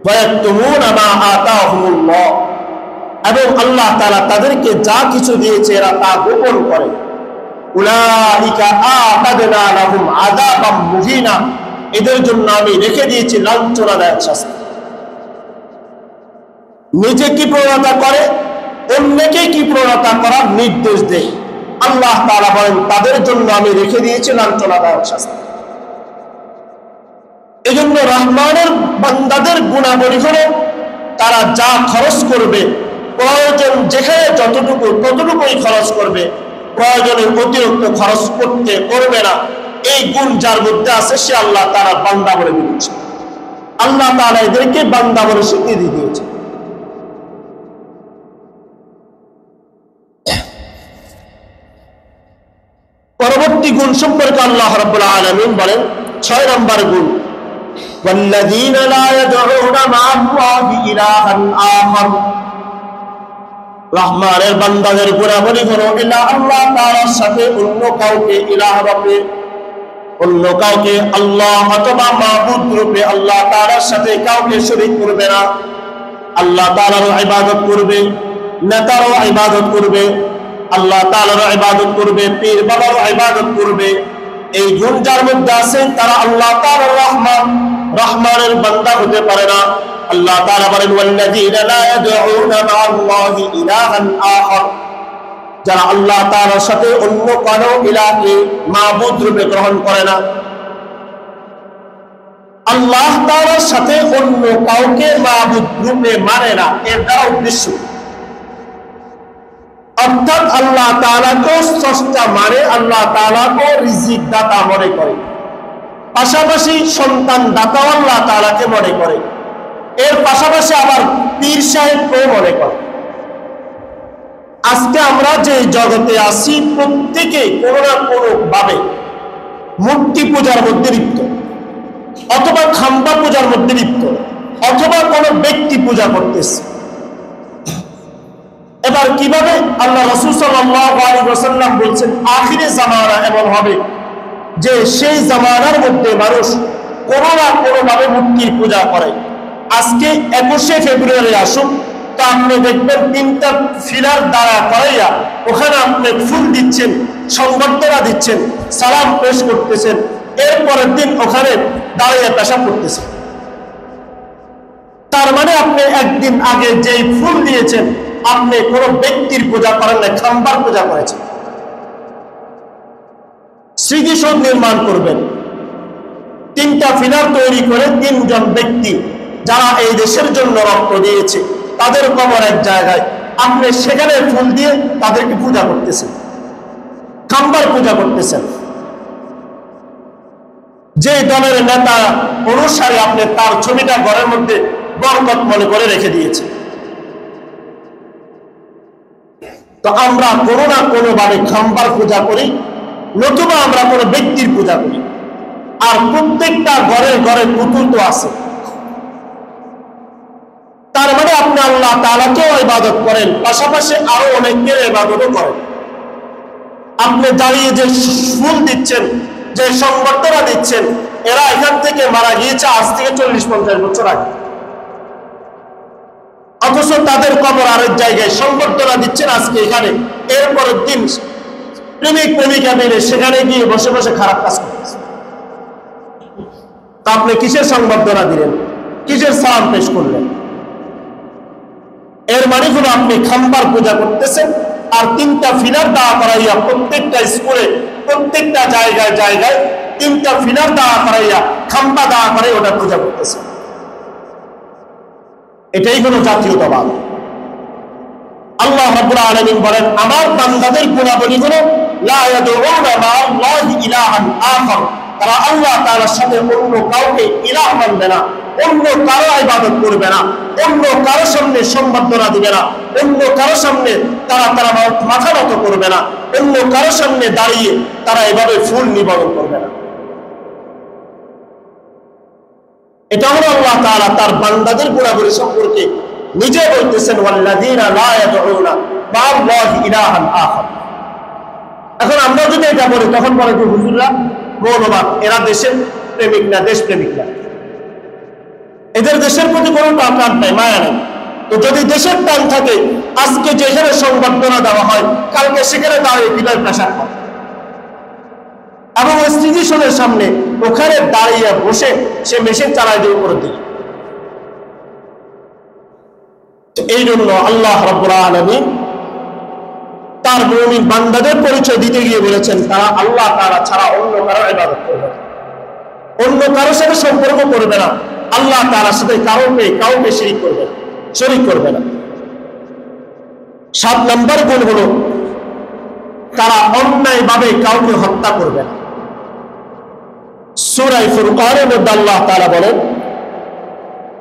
ওয়া ইয়াকতুমুনা মা আতাহুমুল্লাহ, এবং আল্লাহ তাআলা তাদেরকে যা কিছু দিয়েছে এরা তা গোপন করে। উলাইকা আ'তাদনা লাহুম আযাবাম মুহিনা, এদের জন্য আমি রেখে দিয়েছি লাঞ্ছনাদায়ক শাস্তি। নিজে কি প্রণতা করে, অন্যকে কি প্রণতা করার নির্দেশ দেয়, আল্লাহ তাআলা বলেন তাদের জন্য আমি রেখে দিয়েছি লাঞ্ছনাদায়ক শাস্তি। এজন্য রহমানের বান্দাদের গুণাবলী হলো তারা যা খরচ করবে, প্রয়োজন যেখানে যতটুকু ততটুকুই খরচ করবে, প্রয়োজনের অতিরিক্ত খরচ করবে না। এই গুণ যার মধ্যে আছে সে আল্লাহ তাআলা বান্দা বলে দিয়েছে। আল্লাহ তাআলা এদেরকে বান্দা বলে স্বীকৃতি দিয়েছে। পরবর্তী গুণ সম্পর্কে আল্লাহ রাব্বুল আলামিন বলেন 6 নম্বর গুণ, ওয়াল্লাযীনা লা ইয়াদউনা মা'আল্লাহি ইলাহান আখার, রহমানের বান্দাদের গুণাবলী হলো এরা আল্লাহ তাআলার সাথে অন্য কাউকে ইলাহ রূপে, অন্য কাউকে আল্লাহ অথবা মাবুদ রূপে আল্লাহ তাআলার সাথে কাউকে শরীক করবে না। আল্লাহ তাআলার ইবাদত করবে, নেতারও ইবাদত করবে, আল্লাহ তাআলার ইবাদত করবে, পীর বাবার ইবাদত করবে। এই গুণ যার মধ্যে আছে তারা আল্লাহ তাআলার রহমানের বান্দা হতে পারে না। আল্লাহ তাআলা বলেন ওয়াল্লাযীনা লা ইয়াদউনা মা'আল্লাহি ইলাহান আখার, যারা আল্লাহ তাআলার সাথে অন্য কারো ইলাহকে মাবুদ রূপে গ্রহণ করে না। আল্লাহ তাআলার সাথে অন্য কাউকে মাবুদ রূপে মানে না, এর দ্বারা উদ্দেশ্য অর্থাৎ আল্লাহ তাআলাকে স্রষ্টা মানে, আল্লাহ তাআলাকে রিজিক দাতা মনে করে, পাশাপাশি সন্তান দাতাও আল্লাহ তাআলাকে মনে করে, এর পাশাপাশি আবার পীর সাহেবকেও মনে করে। আজকে আমরা যে জগতে আছি প্রত্যেকে কোনো না কোনো ভাবে মূর্তি পূজার মধ্যে লিপ্ত, অথবা খাম্বা পূজার মধ্যে লিপ্ত, অথবা কোনো ব্যক্তি পূজা করতেছে। এবার কিভাবে? আল্লাহ রাসূল সাল্লাল্লাহু আলাইহি ওয়াসাল্লাম বলছেন আখিরে জামানা এমন হবে যে সেই জামানার মধ্যে মানুষ কোনো না কোনো ভাবে মূর্তির পূজা করে। আজকে 21শে ফেব্রুয়ারি আসুক, তো আপনি দেখবেন 3টা ফিলার দ্বারা করাইয়া ওখানে আপনি ফুল দিচ্ছেন, সংবর্ধনা দিচ্ছেন, সালাম পেশ করতেছেন, এরপরের দিন ওখানে দাঁড়িয়ে পেশাব করতেছেন। তার মানে আপনি একদিন আগে যেই ফুল দিয়েছেন আপনি কোনো ব্যক্তির পূজা করেন না, খাম্বার পূজা করেছেন। স্মৃতিসৌধ নির্মাণ করবেন, 3টা ফিলার তৈরি করে 3 জন ব্যক্তি যারা এই দেশের জন্য রক্ত দিয়েছে তাদের কবর এক জায়গায়, আপনি সেখানে ফুল দিয়ে তাদেরকে পূজা করতেছেন, খাম্বার পূজা করতেছেন। যে দলের নেতা অনুসারী আপনি তার ছবিটা ঘরের মধ্যে বরকত মনে করে রেখে দিয়েছে। তো আমরা কোনো না কোনো ভাবে খাম্বার পূজা করি, নতুবা আমরা কোনো ব্যক্তির পূজা করি। আর প্রত্যেকটা ঘরে ঘরে পুতুল তো আছে। তার মানে আপনি আল্লাহ তাআলাকেও ইবাদত করেন, পাশাপাশি আরো অনেকের ইবাদতও করেন। আপনি দাঁড়িয়ে যে ফুল দিচ্ছেন, যে সংবর্ধনা দিচ্ছেন, এরা এখান থেকে মারা গিয়েছে আজ থেকে 40-50 বছর আগে, অথচ তাদের কবর আরেক জায়গায়, সংবর্ধনা দিচ্ছেন আজকে এখানে, এরপরের দিন প্রেমিক প্রেমিকা মিলে সেখানে গিয়ে বসে বসে খারাপ কাজ করতেছে। তা আপনি কিসের সংবর্ধনা দিলেন, কিসের সালাম পেশ করলেন? এর মানে হলো আপনি খাম্বার পূজা করতেছেন, আর 3টা ফিলার দাঁড়া করাইয়া প্রত্যেকটা স্কুলে, প্রত্যেকটা জায়গায় জায়গায় 3টা ফিলার দাঁড়া করাইয়া, খাম্বা দাঁড়া করাই ওটা পূজা করতেছেন। এটাই হলো জাতীয়তাবাদ। আল্লাহ রাব্বুল আলামিন বলেন আমার বান্দাদের গুণাবলী হলো লা ইয়াদউনা মা'আল্লাহি ইলাহান আখার, তারা আল্লাহ তাআলার সাথে অন্য কাউকে ইলাহ মানবে না, অন্য কারো ইবাদত করবে না, অন্য কারো সামনে সম্বর্ধনা দিবে না, অন্য কারো সামনে তারা মাথা নত করবে না, অন্য কারো সামনে দাঁড়িয়ে তারা এভাবে ফুল নিবেদন করবে না। এটা হলো আল্লাহ তাআলা তার বান্দাদের গুণাবলী সম্পর্কে নিজে বলতেছেন ওয়াল্লাযীনা লা ইয়াদউনা মা'আল্লাহি ইলাহান আখার। এখন আমরা যদি এটা বলি তখন বলে যে হুজুররা মৌলবাদ, এরা দেশের প্রেমিক না, দেশ প্রেমিক না, এদের দেশের প্রতি কোনো টান নাই, মায়া নেই। তো যদি দেশের টান থাকে আজকে যেখানে সংবর্ধনা দেওয়া হয় কালকে সেখানে দাঁড়িয়ে কিভাবে পেশাব করে এবং স্টেশনের সামনে ওখানে দাঁড়িয়ে বসে সে মেশিন চালায় দিয়ে উপরের দিকে। এই জন্য আল্লাহ রাব্বুল আলামিন তার মুমিন বান্দাদের পরিচয় দিতে গিয়ে বলেছেন তারা আল্লাহ তাআলা ছাড়া অন্য কারো ইবাদত করবে না, অন্য কারোর সাথে সম্পর্ক করবে না, আল্লাহ তাআলার সাথে কাউকে শরীক করবে না। 7 নম্বর গুণ হলো তারা অন্যায়ভাবে কাউকে হত্যা করবে না। সূরা ফুরকানের মধ্যে আল্লাহ তাআলা বলেন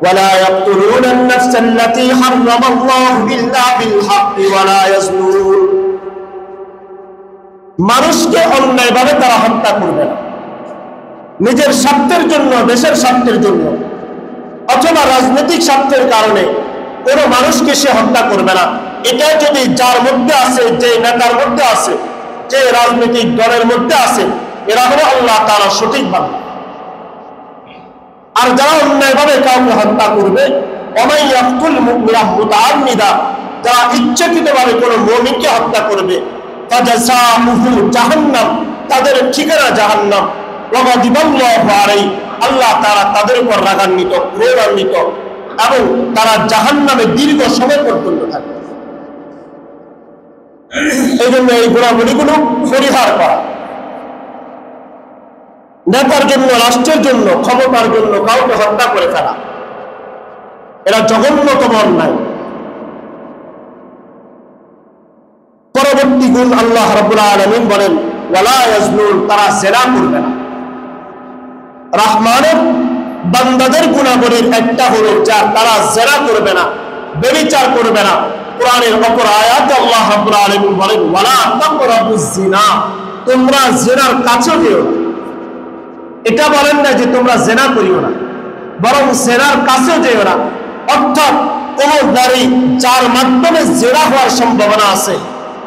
ওয়ালা ইয়াকতুলুনা আন-নাফস আল্লাতী হারামাল্লাহু ইল্লা বিল হাক্কি ওয়ালা ইয়াজনুন, মানুষকে অন্যায়ভাবে তারা হত্যা করবে না, নিজের স্বার্থের জন্য, দেশের স্বার্থের জন্য অথবা রাজনৈতিক স্বার্থের কারণে কোন মানুষকে সে হত্যা করবে না। এটা যদি যার মধ্যে আছে, যে নেতার মধ্যে আছে, যে রাজনৈতিক দলের মধ্যে আছে, এরা হলো আল্লাহ তাআলা সঠিক বান্দা। আর যারা অন্যায়ভাবে কাউকে হত্যা করবে, ওমাই ইয়াকতুল মুমিনা মুতাআম্মিদা, যারা ইচ্ছাকৃতভাবে কোনো মুমিনকে হত্যা করবে, ফাজাযাউহু জাহান্নাম, তাদের ঠিকানা জাহান্নাম, ওয়া গাদিবাল্লাহু আলাইহি, আল্লাহ তাআলা তাদের উপর রাগান্বিত, ক্রোধান্বিত এবং তারা জাহান্নামে দীর্ঘ সময় পর্যন্ত থাকবে। এই জন্য এই গুণাবলীগুলো পরিহার করা, নেতার জন্য, রাষ্ট্রের জন্য, ক্ষমতার জন্য কাউকে হত্যা করে ফেলা, এরা জঘন্যতম অন্যায়। পরবর্তী গুণ আল্লাহ রাব্বুল আলামিন বলেন ওয়ালা ইয়াজনুন, তারা জিনা করবে না। রহমানের বান্দাদের গুণাবলীর একটা হলো যা তারা জিনা করবে না, ব্যভিচার করবে না। কোরআনের অপর আয়াতে আল্লাহ রাব্বুল আলামিন বলেন ওয়ালা তাকরাবুজ জিনা, তোমরা জিনার কাছে যেও না। এটা বলেন না যে তোমরা জিনা করিও না, বরং জিনার কাছে যেও না। অর্থাৎ কোন নারী যার মাধ্যমে জিনা হওয়ার সম্ভাবনা আছে,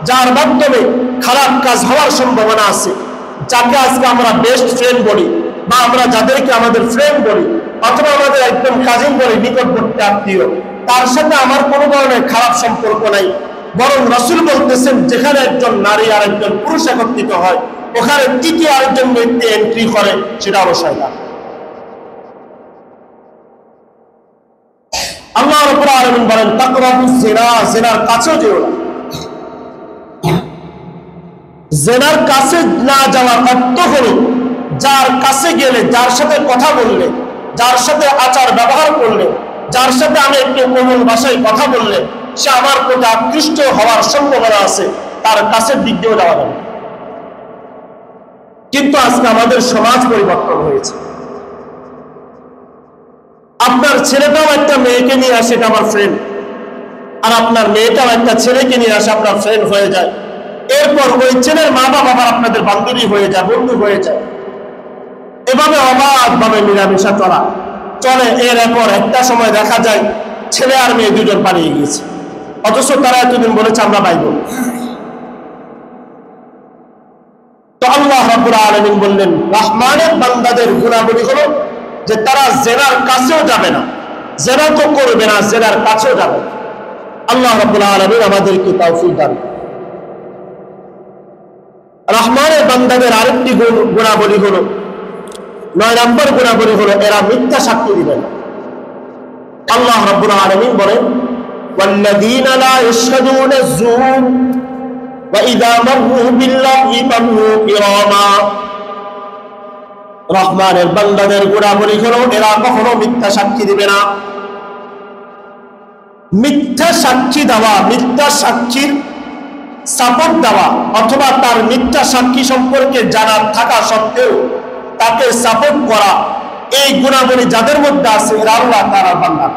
যার মাধ্যমে খারাপ কাজ হওয়ার সম্ভাবনা আছে, যাকে আজকে আমরা বেস্ট ফ্রেন্ড বলি বা আমরা যাদেরকে আমাদের ফ্রেন্ড বলি অথবা আমাদের একদম কাজিন বলি, নিকটবর্তী আত্মীয়, তার সাথে আমার কোনো ধরনের খারাপ সম্পর্ক নাই। বরং রাসূল বলতেছেন যেখানে একজন নারী আর একজন পুরুষ একত্রিত হয় ওখানে তৃতীয় আরেকজন ব্যক্তি এন্ট্রি করে, সেটা হলো শয়তান। আল্লাহ রাব্বুল আলামিন বলেন তাকরাবুজ জিনা, জিনার কাছেও যেও না। জিনার কাছে না যাওয়ার অর্থ হলো যার কাছে গেলে, যার সাথে কথা বললে, যার সাথে আচার ব্যবহার করলে, যার সাথে আমি একটু কোমল ভাষায় কথা বললে সে আমার প্রতি আকৃষ্ট হওয়ার সম্ভাবনা আছে, তার কাছের দিক দিয়েও যাওয়া যাবে। কিন্তু আজকে আমাদের সমাজ পরিবর্তন হয়েছে। আপনার ছেলেটাও একটা মেয়েকে নিয়ে আসে, এটা আমার ফ্রেন্ড, আর আপনার মেয়েটাও একটা ছেলেকে নিয়ে আসে, আপনার ফ্রেন্ড হয়ে যায়। এরপর ওই ছেলের মা বাবা আবার আপনাদের বান্ধবী হয়ে যায়, বন্ধু হয়ে যায়। এভাবে অবাধভাবে মিলামেশা চলে। এরপর একটা সময় দেখা যায় ছেলে আর মেয়ে দুজন পালিয়ে গিয়েছে, অথচ তারা এতদিন বলেছে আমরা ভাই বোন। তো আল্লাহ রাব্বুল আলামিন বললেন রহমানের বান্দাদের গুণাবলী হলো যে তারা জিনার কাছেও যাবে না, জিনা তো করবে না, জিনার কাছেও যাবে না। আল্লাহ রাব্বুল আলামিন আমাদেরকে তৌফিক দান করুন। রহমানের বান্দাদের আরেকটি গুণাবলী হলো, 9 নম্বর গুণাবলী হলো এরা মিথ্যা সাক্ষী দিবে না। আল্লাহ রাব্বুল আলামিন বলেন ওয়াল্লাযীনা লা ইয়াশহাদুনা আয-যুর ওয়া ইযা মাররু বিল-লাগহি মাররু কিরামা। রহমানের বান্দাদের গুণাবলী হলো এরা কখনো মিথ্যা সাক্ষী দিবে না। মিথ্যা সাক্ষী দেওয়া, মিথ্যা সাক্ষীর সাপোর্ট দেওয়া, অথবা তার মিথ্যা সাক্ষী সম্পর্কে জানা থাকা সত্ত্বেও তাকে সাপোর্ট করা, এই গুণাবলী যাদের মধ্যে আছে এরা আল্লাহ তাআলার বান্দা।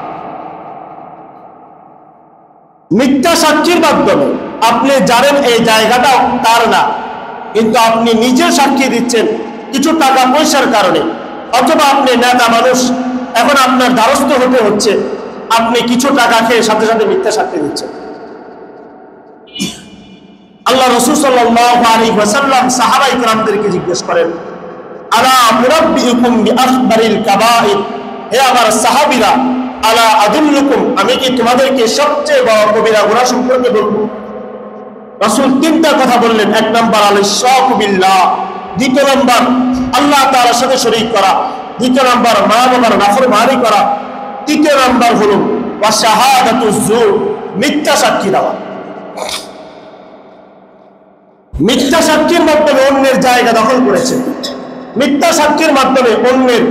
মিথ্যা সাক্ষীর মাধ্যমে আপনি জানেন এই জায়গাটা তার না, কিন্তু আপনি নিজে সাক্ষী দিচ্ছেন কিছু টাকা পয়সার কারণে, অথবা আপনি নেতা মানুষ, এখন আপনার দ্বারস্থ হতে হচ্ছে, আপনি কিছু টাকা খেয়ে সাথে সাথে মিথ্যা সাক্ষী দিচ্ছেন। আল্লাহ রাসূল সাল্লাল্লাহু আলাইহি ওয়াসাল্লাম সাহাবায়ে কেরামদেরকে জিজ্ঞেস করেন, আলা মুরাব্বিউকুম বিআখবারিল কাবাইর, হে আমার সাহাবীরা, আলা আদুল্লুকুম, আমি কি তোমাদেরকে সবচেয়ে বড় কবিরা গুনাহ সম্পর্কে বলবো? রাসূল তিনটা কথা বললেন। এক নাম্বার আল-ইশরাকু বিল্লাহ, দ্বিতীয় নাম্বার আল্লাহ তাআলার সাথে শরীক করা, দ্বিতীয় নাম্বার মা বাবার নাফরমানি করা, তৃতীয় নাম্বার হলো ওয়া শাহাদাতুজ জুর, মিথ্যা সাক্ষী দেওয়া। মিথ্যা সাক্ষীর মাধ্যমে অন্যের জায়গা দখল করেছেন, মিথ্যা সাক্ষীর মাধ্যমে অন্যের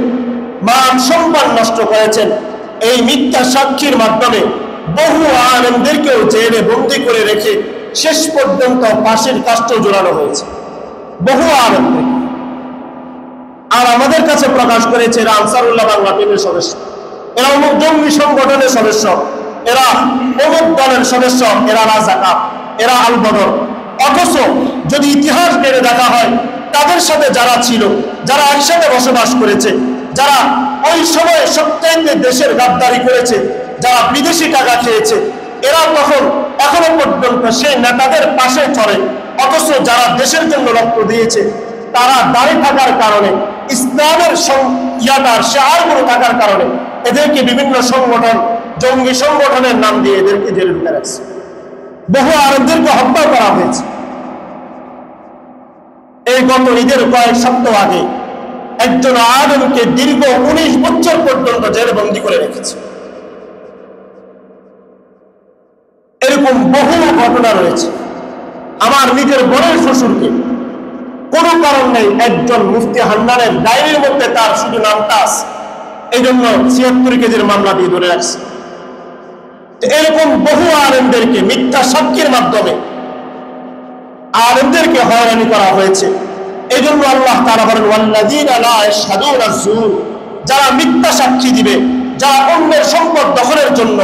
মান সম্মান নষ্ট করেছেন। এই মিথ্যা সাক্ষীর মাধ্যমে বহু আলেমদেরকেও জেলে বন্দী করে রেখে শেষ পর্যন্ত ফাঁসির কাষ্ঠ জোড়ানো হয়েছে বহু আলেমদের। আর আমাদের কাছে প্রকাশ করেছে এরা আনসারুল্লাহ বাংলা টিমের সদস্য, এরা অমুক জঙ্গি সংগঠনের সদস্য, এরা অমুক দলের সদস্য, এরা রাজাকার, এরা আল বদর। অথচ যদি ইতিহাস বেড়ে দেখা হয়, তাদের সাথে যারা ছিল, যারা একসাথে বসবাস করেছে, যারা ওই সময় সবচাইতে দেশের গাদ্দারি করেছে, যারা বিদেশি টাকা খেয়েছে, এরা তখন এখনো পর্যন্ত সেই নেতাদের পাশে চলে। অথচ যারা দেশের জন্য রক্ত দিয়েছে, তারা দাঁড়িয়ে থাকার কারণে, ইসলামের শেয়ারগুলো থাকার কারণে এদেরকে বিভিন্ন সংগঠন, জঙ্গি সংগঠনের নাম দিয়ে এদেরকে জেলে ঢুকে রাখছে। বহু আলেমদেরকে হত্যা করা হয়েছে। এই গত ঈদের কয়েক সপ্তাহ আগে একজন আলেমকে দীর্ঘ 19 বছর পর্যন্ত জেলে বন্দী করে রেখেছে। এরকম বহু ঘটনা রয়েছে। আমার নিজের বোনের শ্বশুরকে কোনো কারণ নেই একজন মুফতি হান্নানের ডায়েরির মধ্যে তার শুধু নামটা আছে, এই জন্য 76 কেজির মামলা দিয়ে ধরে রাখছে। এরকম বহু আলেমদেরকে মিথ্যা সাক্ষীর মাধ্যমে আলেমদেরকে হয়রানি করা হয়েছে। এই জন্য আল্লাহ তাআলা বলেন, ওয়াল্লাযীনা লা ইয়াশহাদুনা আয-যুর, যারা মিথ্যা সাক্ষী দিবে, যারা অন্যের সম্পদ দখলের জন্য,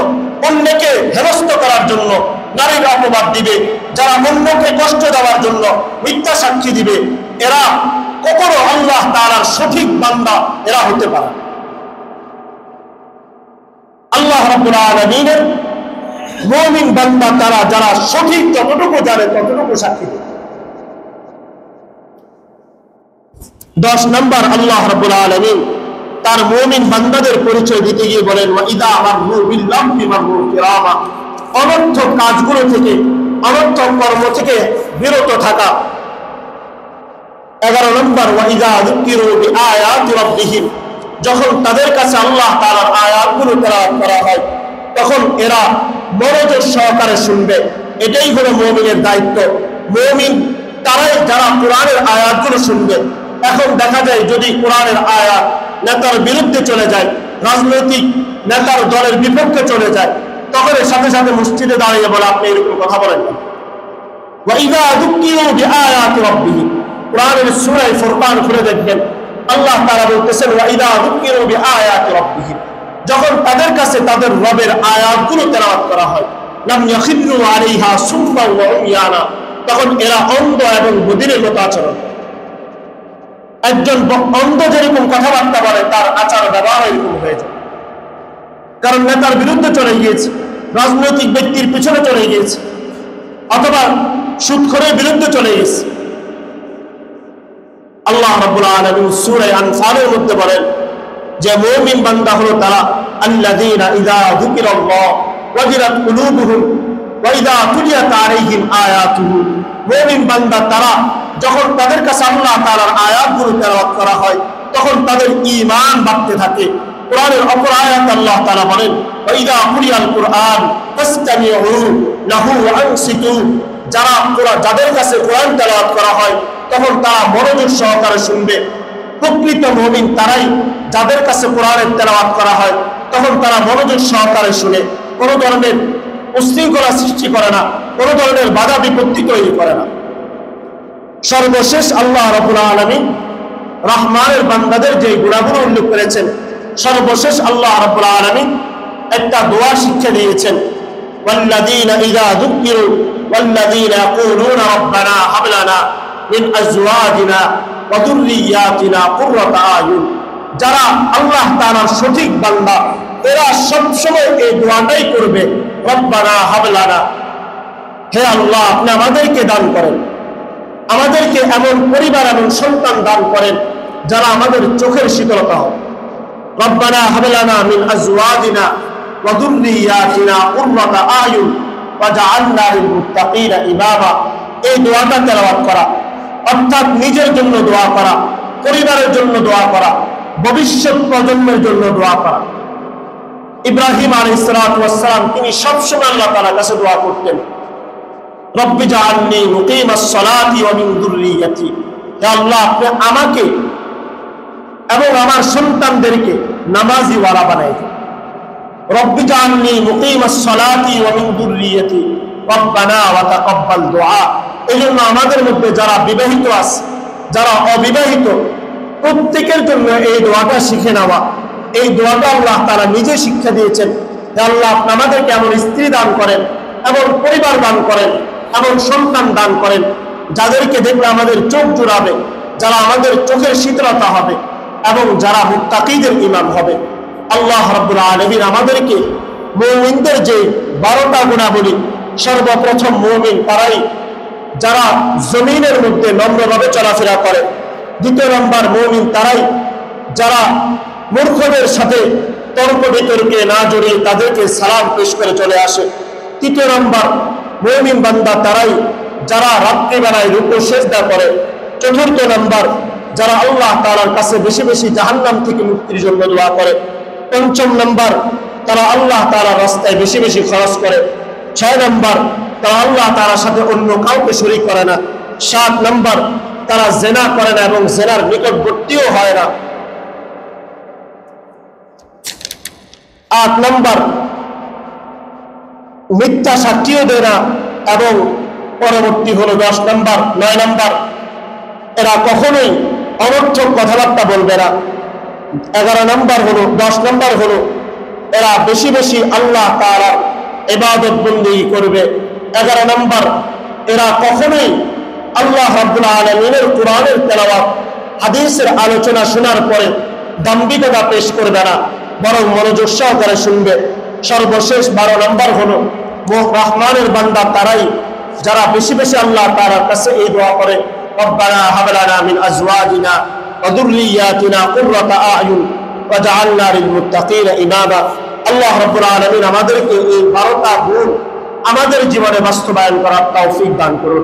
অন্যকে হেনস্থ করার জন্য নারীর অপবাদ দিবে, যারা অন্যকে কষ্ট দেওয়ার জন্য মিথ্যা সাক্ষী দিবে, এরা কখনো আল্লাহ তাআলার সঠিক বান্দা এরা হতে পারে। আল্লাহ রাব্বুল আলামিনের মুমিন বান্দা তারা, যারা সঠিক যতটুকু জানে ততটুকু সাক্ষী দেবে। 10 নম্বর, আল্লাহ রাব্বুল আলামিন তার মুমিন বান্দাদের পরিচয় দিতে গিয়ে বলেন, ওয়া ইযা আমারু বিল লাহবি মারু কিরামা, অনর্থক কাজগুলো থেকে, অনর্থক কর্ম থেকে বিরত থাকা। 11 নম্বর, ওয়া ইযা যুকিরু বিআয়াতি রাব্বিহিম, যখন তাদের কাছে আল্লাহ তাআলার আয়াতগুলো তেলাওয়াত করা হয় তখন এরা মনোযোগ সহকারে শুনবে। এটাই হলো মুমিনের দায়িত্ব। মুমিন তারাই যারা কোরআনের আয়াতগুলো শুনবে। এখন দেখা যায় যদি কোরআনের আয়াত নেতার বিরুদ্ধে চলে যায়, রাজনৈতিক নেতার দলের বিপক্ষে চলে যায়, তখন এর সাথে সাথে মসজিদে দাঁড়িয়ে বলে, আপনি এরকম কথা বলেন না। ওয়া ইযা যুকিরু বিআয়াতি রাব্বিহিম, কোরআনের সূরা ফুরকান খুলে দেখবেন, আল্লাহ তাআলা বলতেছেন, ওয়া ইযা যুকিরু বিআয়াতি রাব্বিহিম, যখন তাদের কাছে তাদের রবের আয়াতগুলো তেলাওয়াত করা হয়, লাম ইয়াখিরু আলাইহা সুম্মান ওয়া উমিয়ানা, তখন এরা অন্ধ এবং বধিরের মতো আচরণ। একজন অন্ধ যেরকম কথাবার্তা বলে তার আচার ব্যবহার এরকম হয়ে যায়, কারণ নেতার বিরুদ্ধে চলে গিয়েছে, রাজনৈতিক ব্যক্তির পিছনে চলে গিয়েছে, অথবা সুদখোরের বিরুদ্ধে চলে গেছে। আল্লাহ রাব্বুল আলামিন সূরা আনফালের মধ্যে বলেন যে মুমিন বান্দা হলো তারা, আল্লাযীনা ইযা যুকিরাল্লাহ ওয়াজিলাত কুলুবুহুম ওয়া ইযা তুলিয়াত আলাইহিম আয়াতুহু, মুমিন বান্দা তারা যখন তাদের কাছে আল্লাহ তাআলার আয়াতগুলো তেলাওয়াত করা হয় তখন তাদের ঈমান বাড়তে থাকে। কোরআনের অপর আয়াত আল্লাহ তাআলা বলেন, ওয়া ইযা কুরিয়াল কুরআন ফাসতামিউ লাহু ওয়া আনসিতু, যাদের কাছে কোরআন তেলাওয়াত করা হয় তখন তারা মনোযোগ সহকারে শুনবে। প্রকৃত মুমিন তারাই যাদের কাছে কোরআনের তেলাওয়াত করা হয় তখন তারা মনোযোগ সহকারে শুনে, কোনো ধরনের উশৃঙ্খলা সৃষ্টি করে না, কোনো ধরনের বাধা বিপত্তি তৈরি করে না। সর্বশেষ আল্লাহ রাব্বুল আলামিন রহমানের বান্দাদের যে গুণাগুণ উল্লেখ করেছেন, সর্বশেষ আল্লাহ রাব্বুল আলামিন একটা দোয়া শিক্ষা দিয়েছেন, ওয়াল্লাযীনা ইযা যুকিরু ওয়াল্লাযীনা ইয়াকুলুনা রাব্বানা হাব লানা মিন আজওয়াজিনা ওয়া যুররিয়াতিনা কুররাতা আয়ুন। যারা আল্লাহ তাআলার সঠিক বান্দা এরা সবসময় এই দোয়াটাই করবে, রব্বানা হাব লানা, হে আল্লাহ আপনি আমাদেরকে দান করেন, আমাদেরকে এমন পরিবার এমন সন্তান দান করেন যারা আমাদের চোখের শীতলতা হবে। রব্বানা হাব লানা মিন আজওয়াজিনা ওয়া যুররিয়াতিনা কুররাতা আয়ুন ওয়াজআলনা লিল মুত্তাকিনা ইমামা। এই দোয়াটা তেলাওয়াত করা অর্থাৎ নিজের জন্য দোয়া করা, পরিবারের জন্য দোয়া করা, ভবিষ্যৎ প্রজন্মের জন্য দোয়া করা। ইব্রাহিম আলাইহিস সালাতু ওয়াস সালাম তিনি সবসময় আল্লাহ তাআলার কাছে দোয়া করতেন, রব্বি জাআলনি মুকিমাস সালাতি ওয়া মিন যুররিয়াতি, হে আল্লাহ আপনি আমাকে এবং আমার সন্তানদেরকে নামাজি ওয়ালা বানাই দিন। রব্বি জাআলনি মুকিমাস সালাতি ওয়া মিন যুররিয়াতি রব্বানা ওয়া তাকাব্বাল দুআ। এজন্য আমাদের মধ্যে যারা বিবাহিত আছে, যারা অবিবাহিত, প্রত্যেকের জন্য এই দোয়াটা শিখে নেওয়া। এই দোয়াটা আল্লাহ তাআলা নিজে শিক্ষা দিয়েছেন, হে আল্লাহ আপনি আমাদেরকে এমন স্ত্রী দান করেন, এমন পরিবার দান করেন, এমন সন্তান দান করেন যাদেরকে দেখলে আমাদের চোখ জুড়াবে, যারা আমাদের চোখের শীতলতা হবে এবং যারা মুত্তাকিদের ইমাম হবে। আল্লাহ রাব্বুল আলামিন আমাদেরকে মুমিনদের যে 12টা গুণাবলী, সর্বপ্রথম মুমিন তারাই যারা জমিনের মধ্যে নম্রভাবে চলাফেরা করে। দ্বিতীয় নম্বর মুমিন তারাই যারা মূর্খদের সাথে তর্ক বিতর্কে না জড়িয়ে তাদেরকে সালাম পেশ করে চলে আসে। তৃতীয় নম্বর মুমিন বান্দা তারাই যারা রাত্রিবেলায় রুকু সিজদা করে। চতুর্থ নম্বর যারা আল্লাহ তাআলার কাছে বেশি বেশি জাহান্নাম থেকে মুক্তির জন্য দোয়া করে। পঞ্চম নম্বর তারা আল্লাহ তাআলার রাস্তায় বেশি বেশি খরচ করে। 6 নম্বর তারা আল্লাহ তাআলার সাথে অন্য কাউকে শরীক করে না। 7 নম্বর তারা জিনা করে না এবং জিনার নিকটবর্তীও হয় না। 8 নম্বর মিথ্যা সাক্ষীও দেয় না এবং পরবর্তী হলো 10 নম্বর। 9 নম্বর এরা কখনোই অনর্থক কথাবার্তা বলবে না। 11 নম্বর হলো 10 নম্বর হলো এরা বেশি বেশি আল্লাহ তাআলার ইবাদত বন্দেগী করবে। 11 নম্বর এরা কখনোই আল্লাহ রাব্বুল আলামিনের কোরআনের তেলাওয়াত হাদিসের আলোচনা শোনার পরে দাম্ভিকতা পেশ করবে না, বরং মনোযোগ সহকারে শুনবে। সর্বশেষ 12 নম্বর হলো রহমানের বান্দা তারাই যারা বেশি বেশি আল্লাহ তাআলার কাছে এই দোয়া করে, রব্বানা হাব লানা মিন আজওয়াজিনা ওয়া যুররিয়াতিনা কুররাতা আয়ুন ওয়াজআলনা লিল মুত্তাকিনা ইমামা। আল্লাহ রাব্বুল আলামিন আমাদেরকে এই 12টা গুণ আমাদের জীবনে বাস্তবায়ন করার তৌফিক দান করুন।